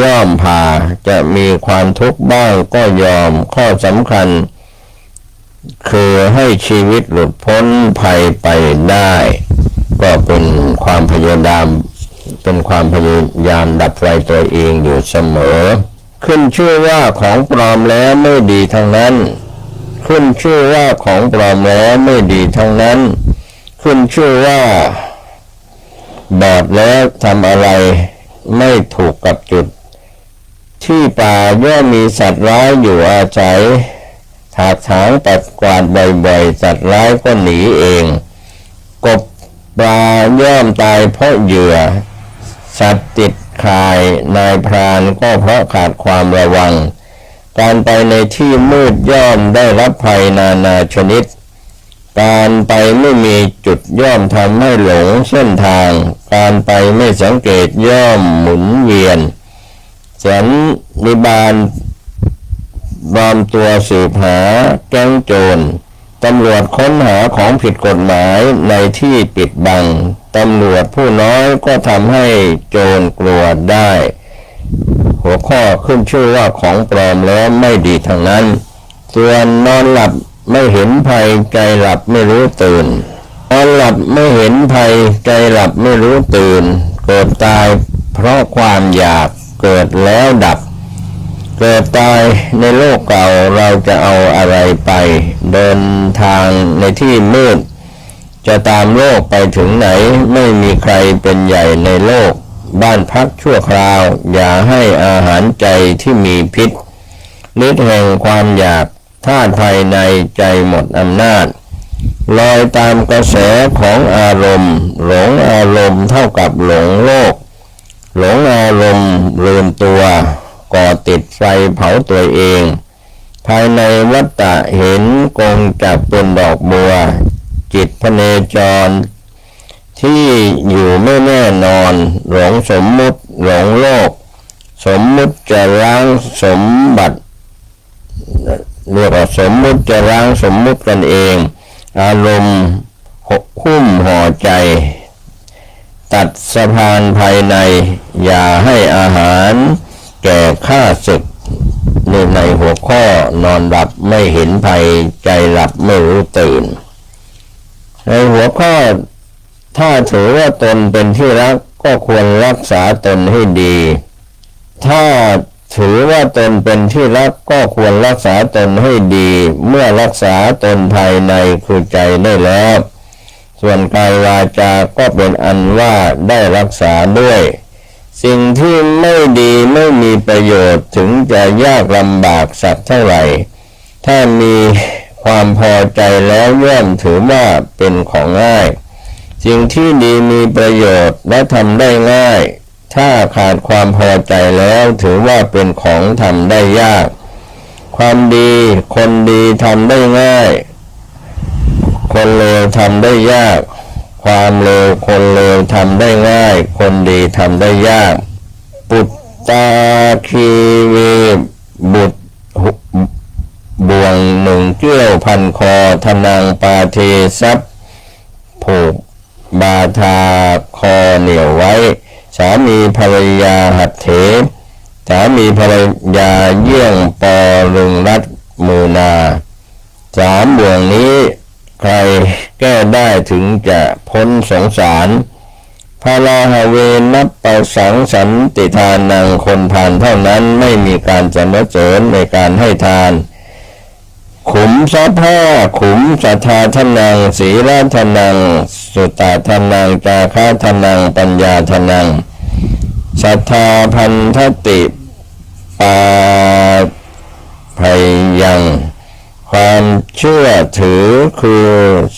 ย่อมผ่าจะมีความทุกข์บ้างก็ยอมข้อสำคัญคือให้ชีวิตหลุดพ้นภัยไปได้ก็เป็นความพยายามดับไฟตัวเองอยู่เสมอขึ้นชื่อว่าของปลอมแล้วไม่ดีทั้งนั้นขึ้นชื่อว่าของปลอมแล้วไม่ดีทั้งนั้นขึ้นชื่อว่าบอดแล้วทำอะไรไม่ถูกกับจุดที่ป่าย่อมมีสัตว์ร้ายอยู่อาศัยถากถางปัดกวาดบ่อยๆสัตว์ร้ายก็หนีเองกบปลาย่อมตายเพราะเหยื่อสัตว์ติดข่ายนายพรานก็เพราะขาดความระวังการไปในที่มืดย่อมได้รับภัยนานาชนิดการไปไม่มีจุดย่อมทำให้หลงเส้นทางการไปไม่สังเกตย่อมหมุนเวียนสันนิบาตปลอมตัวสืบหาแก๊งโจรตำรวจค้นหาของผิดกฎหมายในที่ปิดบังตำรวจผู้น้อยก็ทำให้โจรกลัวได้หัวข้อขึ้นชื่อว่าของปลอมแล้วไม่ดีทั้งนั้นส่วนนอนหลับไม่เห็นภัยใจหลับไม่รู้ตื่นนอนหลับไม่เห็นภัยใจหลับไม่รู้ตื่นเกิดตายเพราะความอยากเกิดแล้วดับเกิดตายในโลกเก่าเราจะเอาอะไรไปเดินทางในที่มืดจะตามโลกไปถึงไหนไม่มีใครเป็นใหญ่ในโลกบ้านพักชั่วคราวอย่าให้อาหารใจที่มีพิษฤทธิ์แห่งความอยากธาตุภายในใจหมดอำนาจลอยตามกระแสของอารมณ์หลงอารมณ์เท่ากับหลงโลกหลงอารมณ์ลืมตัวก่อติดไฟเผาตัวเองภายในวัฏฏะเห็นกงจักเป็นดอกบัวจิตพเนจรที่อยู่ไม่แน่นอนหลงสมมุติหลงโลกสมมุติจะล้างสมบัติเรียกว่าสมมุติจะล้างสมมุติกันเองอารมณ์หุ้มห่อใจตัดสะพานภายในอย่าให้อาหารแก่ข้าศึกในหัวข้อนอนหลับไม่เห็นภัยใจหลับไม่รู้ตื่นในหัวข้อถ้าถือว่าตนเป็นที่รัก ก็ควรรักษาตนให้ดีถ้าถือว่าตนเป็นที่รักก็ควรรักษาตนให้ดีเมื่อรักษาตนภายในคือใจได้แล้วส่วนกายวาจาก็เป็นอันว่าได้รักษาด้วยสิ่งที่ไม่ดีไม่มีประโยชน์ถึงจะยากลำบากสักเท่าไหร่ถ้ามีความพอใจแล้วย่อมถือว่าเป็นของง่ายสิ่งที่ดีมีประโยชน์และทำได้ง่ายถ้าขาดความพอใจแล้วถือว่าเป็นของทำได้ยากความดีคนดีทำได้ง่ายคนเลวทำได้ยากความเลวคนเลวทำได้ง่ายคนดีทำได้ยากปุตตาคีวีบุตรบ่วงหนึ่งเกี้ยวพันคอทนังปาเทซับผูกบาทาคอเหนี่ยวไว้สามีภรรยาหัตเถสามีภรรยาเยี่ยงปอรึงรัดมูนาสามบ่วงนี้ใครแก้ได้ถึงจะพ้นสงสารพาลาหาเวนับเปาสังสันติทานังคนทานเท่านั้นไม่มีการสรรเสริญในการให้ทานขุมทรัพย์ห้าขุมศรัทธาทนังศีลทนังสุตตะทนังจาคะทนังปัญญาทนังศรัทธาพันธติปาพยังความเชื่อถือคือ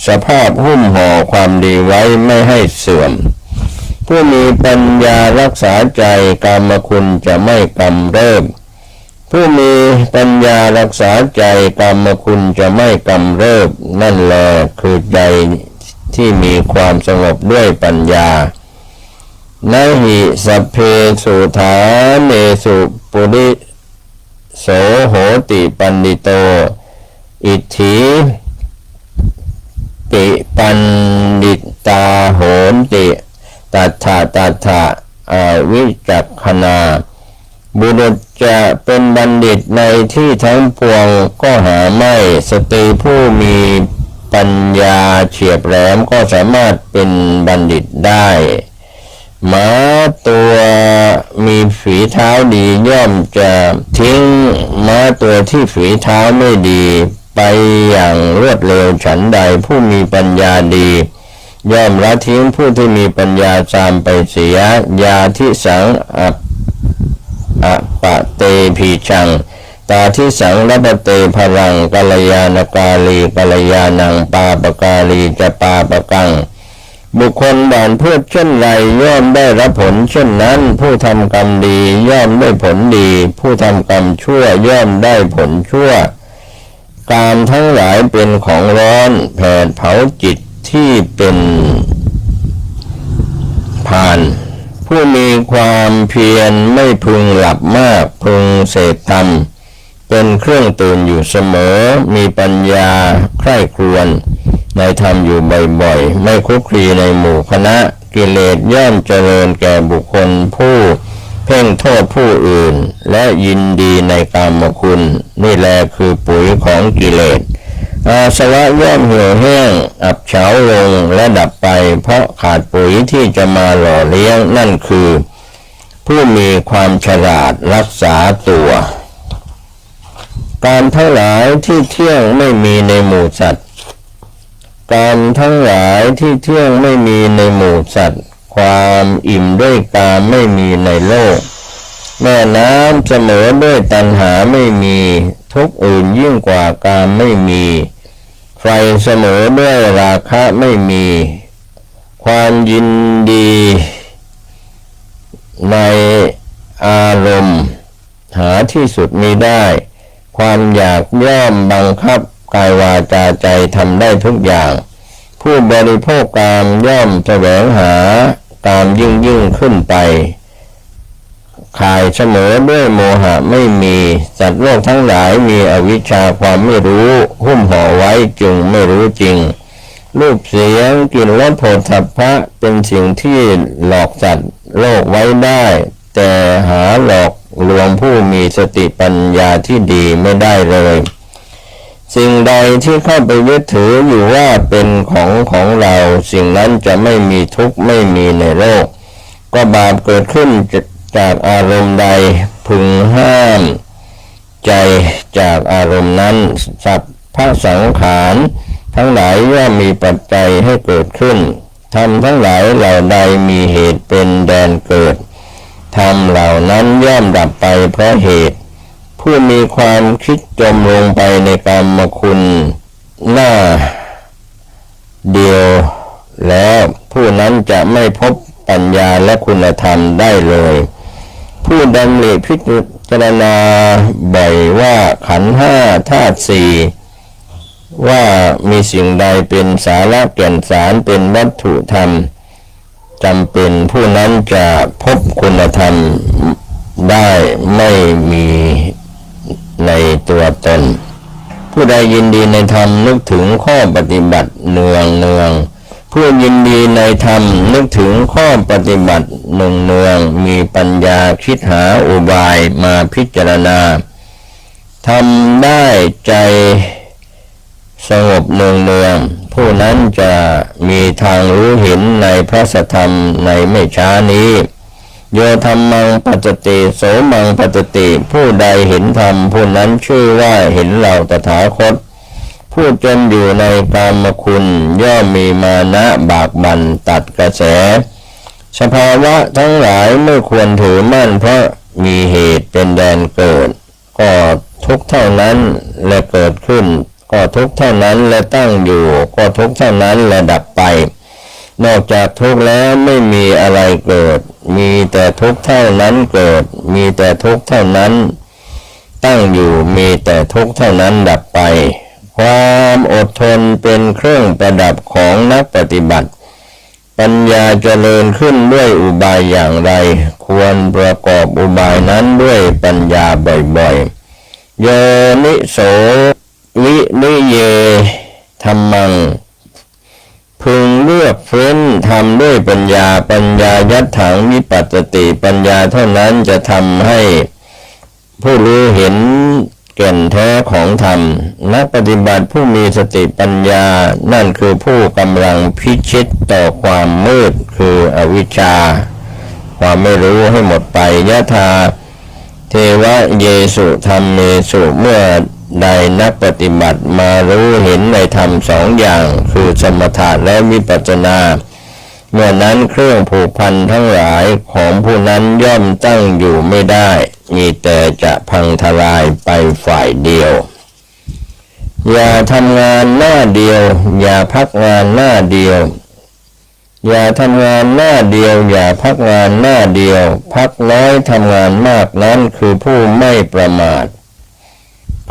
สภาพหุ้มห่อความดีไว้ไม่ให้เสื่อมผู้มีปัญญารักษาใจกามคุณจะไม่กำเริบผู้มีปัญญารักษาใจกามคุณจะไม่กำเริบนั่นแหละคือใจที่มีความสงบด้วยปัญญานะหิสัพเพสุฐาเนสุปุริโสโหติปันดิโตอิทธิปิปันดิตาโหนติตัทธะตัทธะวิจักขณาบุรุษจะเป็นบัณฑิตในที่ทั้งปวงก็หาไม่สตรีผู้มีปัญญาเฉียบแหลมก็สามารถเป็นบัณฑิตได้ม้าตัวมีฝีเท้าดีย่อมจะทิ้งม้าตัวที่ฝีเท้าไม่ดีไปอย่างรวดเร็วฉันใดผู้มีปัญญาดีย่อมละทิ้งผู้ที่มีปัญญาจามไปเสียยาทิสังอปะเตพีชังตาทิสังรัปเตพรังกัลยาณกาลีกัลยาณังปาปกาลีจะปาปกังบุคคลด่านพูดเช่นไรย่อมได้รับผลเช่นนั้นผู้ทำกรรมดีย่อมได้ผลดีผู้ทำกรรมชั่วย่อมได้ผลชั่วกามทั้งหลายเป็นของร้อนแผดเผาจิตที่เป็นพาลผู้มีความเพียรไม่พึงหลับมากพึงเสพธรรมเป็นเครื่องตื่นอยู่เสมอมีปัญญาใคร่ครวญในธรรมอยู่บ่อยๆไม่คลุกคลีในหมู่คณะกิเลสย่อมเจริญแก่บุคคลผู้เพ่งโทษผู้อื่นและยินดีในกามคุณนี่แหละคือปุ๋ยของกิเลสอาสวะย่อมเหี่ยวแห้งอับเฉาลงและดับไปเพราะขาดปุ๋ยที่จะมาหล่อเลี้ยงนั่นคือผู้มีความฉลาดรักษาตัวการทั้งหลายที่เที่ยงไม่มีในหมู่สัตว์การทั้งหลายที่เที่ยงไม่มีในหมู่สัตว์ความอิ่มด้วยกามไม่มีในโลกแม่น้ำเสมอด้วยตัณหาไม่มีทุกข์อื่นยิ่งกว่ากามไม่มีไฟเสมอด้วยราคะไม่มีความยินดีในอารมณ์หาที่สุดมิได้ความอยากย่อมบังคับกายวาจาใจทำได้ทุกอย่างผู้บริโภคกามย่อมแสวงหากามยิ่งขึ้นไปข่ายเสมอด้วยโมหะไม่มีสัตว์โลกทั้งหลายมีอวิชชาความไม่รู้หุ้มห่อไว้จึงไม่รู้จริงรูปเสียงกลิ่นรสโผฏฐัพพะเป็นสิ่งที่หลอกสัตว์โลกไว้ได้แต่หาหลอกลวงผู้มีสติปัญญาที่ดีไม่ได้เลยสิ่งใดที่เข้าไปยึดถืออยู่ว่าเป็นของเราสิ่งนั้นจะไม่มีทุกข์ไม่มีในโลก ก็บาปเกิดขึ้นจากอารมณ์ใดพึงห้ามใจจากอารมณ์นั้นสัพพสังขารทั้งหลายย่อมมีปัจจัยให้เกิดขึ้นธรรมทั้งหลายเหล่าใดมีเหตุเป็นแดนเกิดธรรมเหล่านั้นย่อมดับไปเพราะเหตุผู้มีความคิดจมลงไปในกามคุณหน้าเดียวแล้วผู้นั้นจะไม่พบปัญญาและคุณธรรมได้เลยผู้ดำริพิจารณาบ่อยว่าขันธ์ห้าธาตุสี่ว่ามีสิ่งใดเป็นสาระแก่นสารเป็นวัตถุธรรมจำเป็นผู้นั้นจะพบคุณธรรมได้ไม่มีในตัวตนผู้ใดยินดีในธรรมนึกถึงข้อปฏิบัติเนืองผู้ยินดีในธรรมนึกถึงข้อปฏิบัติเนืองมีปัญญาคิดหาอุบายมาพิจารณาทำได้ใจสงบเนืองผู้นั้นจะมีทางรู้เห็นในพระสัทธรรมในไม่ช้านี้โยธรรมังปัจจติโสมังปัจจติผู้ใดเห็นธรรมผู้นั้นชื่อว่าเห็นเราตถาคตผู้จมอยู่ในกามคุณย่อมมีมานะบากบั่นตัดกระแสสภาวะทั้งหลายไม่ควรถือมั่นเพราะมีเหตุเป็นแดนเกิดก็ทุกเท่านั้นและเกิดขึ้นก็ทุกเท่านั้นและตั้งอยู่ก็ทุกเท่านั้นและดับไปนอกจากทุกข์แล้วไม่มีอะไรเกิดมีแต่ทุกข์เท่านั้นเกิดมีแต่ทุกข์เท่านั้นตั้งอยู่มีแต่ทุกข์เท่านั้นดับไปความอดทนเป็นเครื่องประดับของนักปฏิบัติปัญญาเจริญขึ้นด้วยอุบายอย่างไรควรประกอบอุบายนั้นด้วยปัญญาบ่อยๆโยนิโสวินิเยธัมมังพึงเลือกเฟ้นทำด้วยปัญญายัตถังวิปัสสติปัญญาเท่านั้นจะทำให้ผู้รู้เห็นแก่นแท้ของธรรมนักปฏิบัติผู้มีสติปัญญานั่นคือผู้กำลังพิชิตต่อความมืดคืออวิชชาความไม่รู้ให้หมดไปยะถาเทวะเยสุธรรมเมสุเมื่อใดนักปฏิบัติมารู้เห็นในธรรมสองอย่างคือสมถะและวิปัสสนาเมื่อนั้นเครื่องผูกพันทั้งหลายของผู้นั้นย่อมตั้งอยู่ไม่ได้มีแต่จะพังทลายไปฝ่ายเดียวอย่าทำงานหน้าเดียวอย่าพักงานหน้าเดียวอย่าทำงานหน้าเดียวอย่าพักงานหน้าเดียวพักน้อยทำงานมากนั้นคือผู้ไม่ประมาท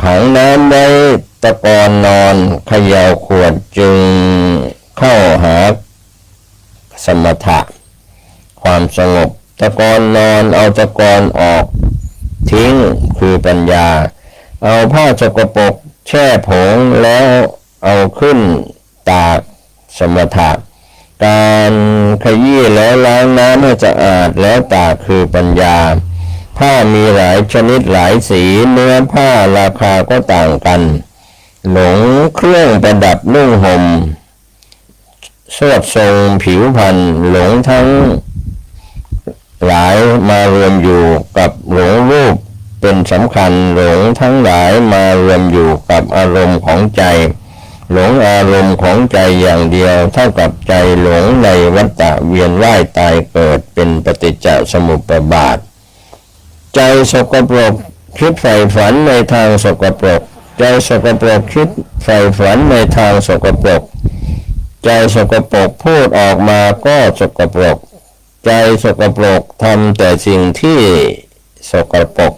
ขังน้ำไว้ตะกอนนอนเขย่าขวดจึงเข้าหาสมถะความสงบตะกอนนอนเอาตะกอนออกทิ้งคือปัญญาเอาผ้าสกปรกแช่ผงแล้วเอาขึ้นตากสมถะการขยี้แล้วล้างน้ำให้สะอาดแล้วตากคือปัญญาผ้ามีหลายชนิดหลายสีเนื้อผ้าราคาก็ต่างกันหลงเครื่องประดับนุ่งห่มสวดทรงผิวพรรณหลงทั้งหลายมารวมอยู่กับหลงรูปเป็นสำคัญหลงทั้งหลายมารวมอยู่กับอารมณ์ของใจหลงอารมณ์ของใจอย่างเดียวเท่ากับใจหลงในวัฏฏะเวียนว่ายตายเกิดเป็นปฏิจจสมุปบาทใจสกปรกคิดใฝ่ฝันในทางสกปรกใจสกปรกคิดใฝ่ฝันในทางสกปรกใจสกปรกพูดออกมาก็สกปรกใจสกปรกทำแต่สิ่งที่สกปรก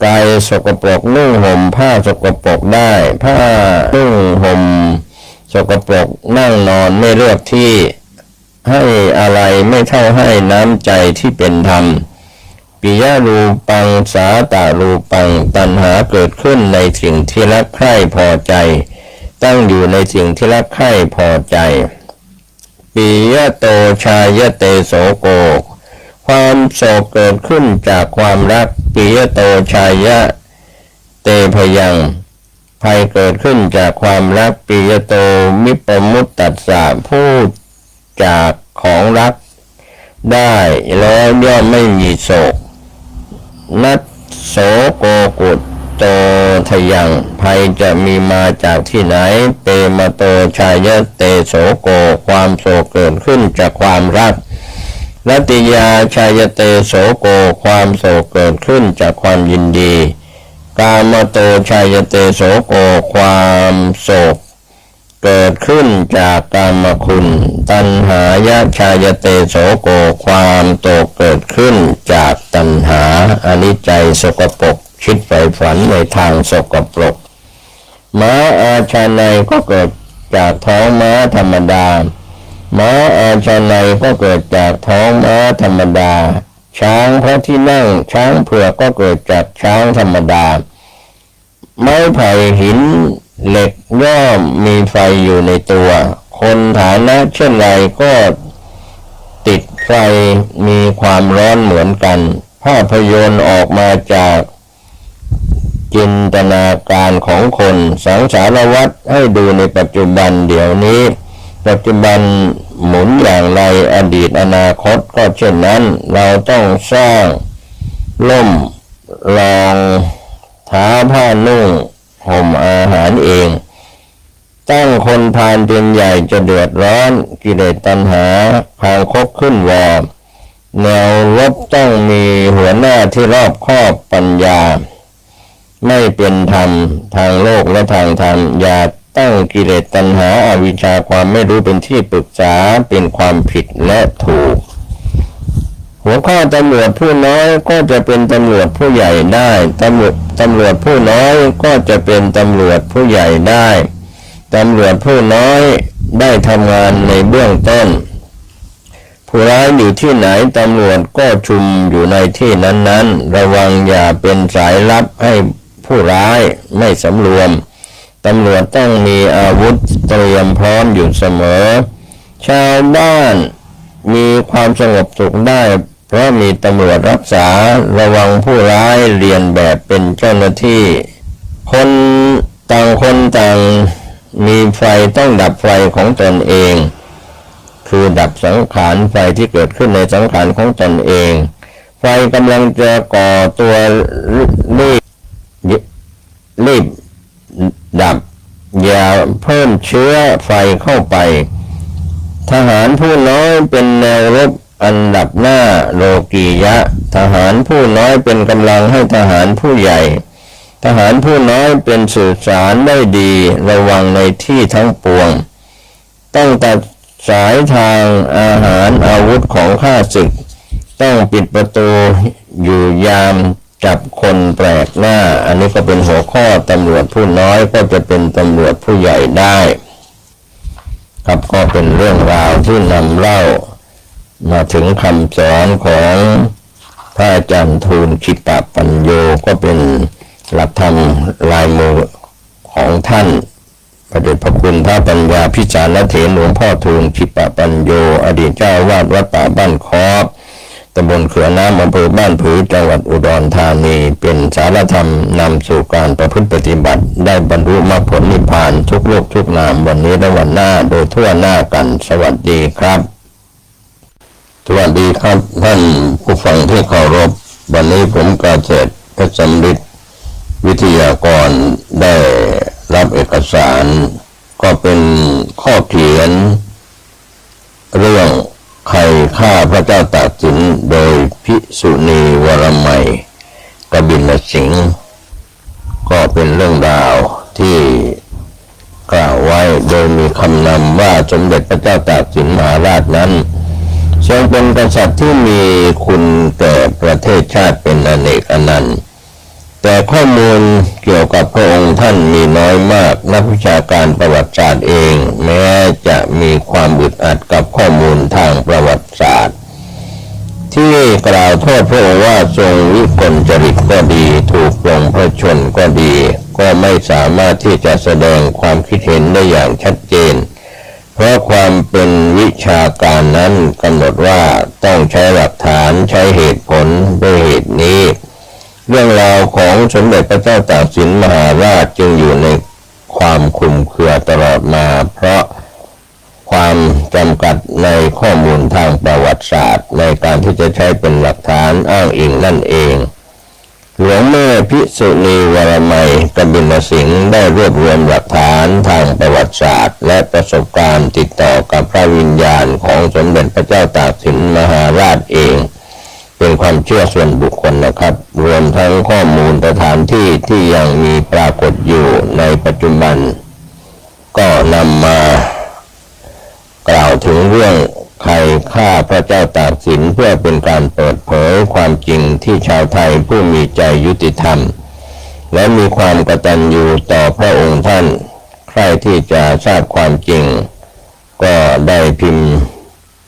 กายสกปรกนุ่งห่มผ้าสกปรกได้ผ้านุ่งห่มสกปรกนั่งนอนไม่เลือกที่ให้อะไรไม่เท่าให้น้ำใจที่เป็นธรรมปิยะรูปังสาตารูปังตัณหาเกิดขึ้นในสิ่งที่รักใคร่พอใจตั้งอยู่ในสิ่งที่รักใคร่พอใจปิยะโตชายะเตโสโกความโศกเกิดขึ้นจากความรักปิยะโตชายะเตพยังภัยเกิดขึ้นจากความรักปิยะโตมิปมุตตัสสะผู้จากของรัก ได้แล้วย่อมไม่มีโศกนัสโสโกกุตโตทยังภัยจะมีมาจากที่ไหนเตมโตชายเตโสโกความโศกเกิดขึ้นจากความรักรัตติยาชายเตโสโกความโศกเกิดขึ้นจากความยินดีกามโตชายเตโสโกความโศกเกิดขึ้นจากกามคุณตัณหายะชายเตโสโกความโศกเกิดขึ้นจากตัณหาอนิจจัยสกปรกคิดใฝ่ฝันในทางสกปรกม้าอาชาไนก็เกิดจากท้องม้าธรรมดาม้าอาชาไนก็เกิดจากท้องม้าธรรมดาช้างพระที่นั่งช้างเผือกก็เกิดจากช้างธรรมดาไม้ไผ่หินเหล็กย่อมมีไฟอยู่ในตัวคนฐานะเช่นไรก็ติดไฟมีความร้อนเหมือนกันภาพยนตร์ออกมาจากจินตนาการของคนสังสารวัฏให้ดูในปัจจุบันเดี๋ยวนี้ปัจจุบันหมุนอย่างไรอดีตอนาคตก็เช่นนั้นเราต้องสร้างล่มรองท้าผ้านุ่งห่มอาหารเองตั้งคนพาลเป็นใหญ่จะเดือดร้อนกิเลสตัณหาคางคบขึ้นวอแนวรบต้องมีหัวหน้าที่รอบคอบปัญญาไม่เป็นธรรมทางโลกและทางธรรมอย่าตั้งกิเลสตัณหาอวิชชาความไม่รู้เป็นที่ปรึกษาเป็นความผิดและถูกหัวข้อตำรวจผู้น้อยก็จะเป็นตำรวจผู้ใหญ่ได้ตำรวจผู้น้อยก็จะเป็นตำรวจผู้ใหญ่ได้ตำรวจผู้น้อยได้ทำงานในเบื้องต้นผู้ร้ายอยู่ที่ไหนตำรวจก็ชุมอยู่ในที่นั้นๆระวังอย่าเป็นสายลับให้ผู้ร้ายไม่สำรวมตำรวจต้องมีอาวุธเตรียมพร้อมอยู่เสมอชาวบ้านมีความสงบสุขได้เพราะมีตำรวจรักษาระวังผู้ร้ายเรียนแบบเป็นเจ้าหน้าที่คนต่างมีไฟต้องดับไฟของตนเองคือดับสังขารไฟที่เกิดขึ้นในสังขารของตนเองไฟกำลังจะก่อตัวรีบดับอย่าเพิ่มเชื้อไฟเข้าไปทหารผู้น้อยเป็นแนวรบอันดับหน้าโลกียะทหารผู้น้อยเป็นกำลังให้ทหารผู้ใหญ่ทหารผู้น้อยเป็นสื่อสารได้ดีระวังในที่ทั้งปวงต้องตัดสายทางอาหารอาวุธของข้าศึกต้องปิดประตูอยู่ยามจับคนแปลกหน้าอันนี้ก็เป็นหัวข้อตำรวจผู้น้อยก็จะเป็นตำรวจผู้ใหญ่ได้ครับก็เป็นเรื่องราวที่นำเล่ามาถึงคำสอนของพระอาจารย์ทูลขิปปัญโยก็เป็นหลักธรรมลายมือของท่านพระเดชพระคุณพระปัญญาพิจารณเถรหลวงพ่อทูลขิปปัญโยอดีตเจ้าวาดวัดป่าบ้านคอบตำบลเขือน้ำอำเภอบ้านผือจังหวัดอุดรธานีเป็นสารธรรมนำสู่การประพฤติปฏิบัติได้บรรลุมรรคผลนิพพานทุกโลกทุกนามวันนี้และวันหน้าโดยทั่วหน้ากันสวัสดีครับสวัสดีครับท่านผู้ฟังที่เคารพวันนี้ผมกาเศษเพชรสำริดวิทยากรได้รับเอกสารก็เป็นข้อเขียนเรื่องใครฆ่าพระเจ้าตากสินโดยภิกษุณีวรมัยกบิลสิงห์ก็เป็นเรื่องราวที่กล่าวไว้โดยมีคำนำว่าสมเด็จพระเจ้าตากสินมหาราชนั้นทรงเป็นกษัตริย์ที่มีคุณแก่ประเทศชาติเป็นอเนกอนันต์แต่ข้อมูลเกี่ยวกับพระองค์ท่านมีน้อยมากนักวิชาการประวัติศาสตร์เองแม้จะมีความอึดอัดกับข้อมูลทางประวัติศาสตร์ที่กล่าวโทษพระองค์ว่าทรงวิกลจริตก็ดีถูกปลงพระชนก็ดีก็ไม่สามารถที่จะแสดงความคิดเห็นได้อย่างชัดเจนเพราะความเป็นวิชาการนั้นกำหนดว่าต้องใช้หลักฐานใช้เหตุผลด้วยเหตุนี้เรื่องราวของสมเด็จพระเจ้าตากสินมหาราชจึงอยู่ในความคลุมเครือตลอดมาเพราะความจ ำกัดในข้อมูลทางประวัติศาสตร์ในการที่จะใช้เป็นหลักฐานอ้างอิงนั่นเองหลวงแม่ภิกษุณีวรมัยกบิลสิงห์ได้รวบรวมหลักฐานทางประวัติศาสตร์และประสบการณ์ติดต่อกับพระวิญญาณของสมเด็จพระเจ้าตากสินมหาราชเองเป็นความเชื่อส่วนบุคคลนะครับรวมทั้งข้อมูลสถานที่ที่ยังมีปรากฏอยู่ในปัจจุบันก็นำมากล่าวถึงเรื่องใครฆ่าพระเจ้าตากสินเพื่อเป็นการเปิดเผยความจริงที่ชาวไทยผู้มีใจยุติธรรมและมีความกตัญญูต่อพระองค์ท่านใครที่จะทราบความจริงก็ได้พิมพ์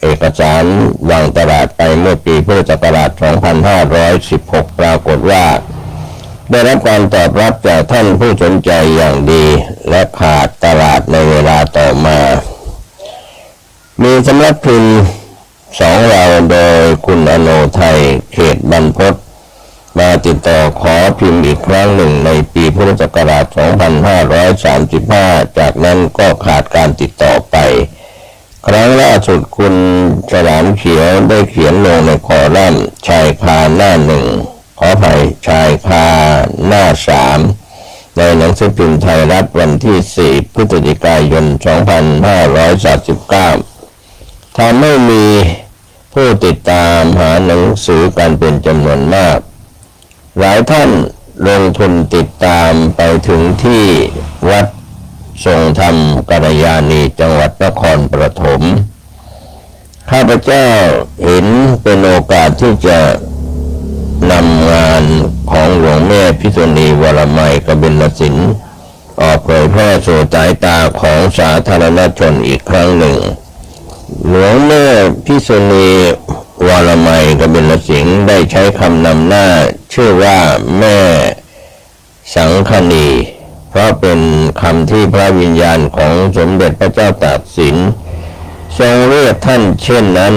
เอกสารวางตลาดไปเมื่อปีพุทธศักราช 2516 ปรากฏว่าได้รับการตอบรับจากท่านผู้สนใจอย่างดีและขาดตลาดในเวลาต่อมามีสำนักพิมพ์2เราโดยคุณอโนไทยเขตบรรพตมาติดต่อขอพิมพ์อีกครั้งหนึ่งในปีพุทธศักราช 2535 จากนั้นก็ขาดการติดต่อไปครั้งล่าสุดคุณฉลามเขียวได้เขียนลงในคอลัมน์ชายคาหน้า1ขออภัยชายคาหน้า3ในหนังสือพิมพ์ไทยรัฐวันที่ 4 พฤศจิกายน 2539ทำให้มีผู้ติดตามหาหนังสือกันเป็นจำนวนมากหลายท่านลงทุนติดตามไปถึงที่วัดทรงธรรมกัลยาณีจังหวัดนครปฐมข้าพเจ้าเห็นเป็นโอกาสที่จะนำงานของหลวงแม่ภิกษุณีวรมัยกบิลสิงห์ออกเผยแพร่สู่สายตาของสาธารณชนอีกครั้งหนึ่งหลวงแม่ภิกษุณีวรมัยกบิลสิงห์ได้ใช้คำนำหน้าชื่อว่าแม่สังคณีเพราะเป็นคำที่พระวิญญาณของสมเด็จพระเจ้าตากสินทรงเรียกท่านเช่นนั้น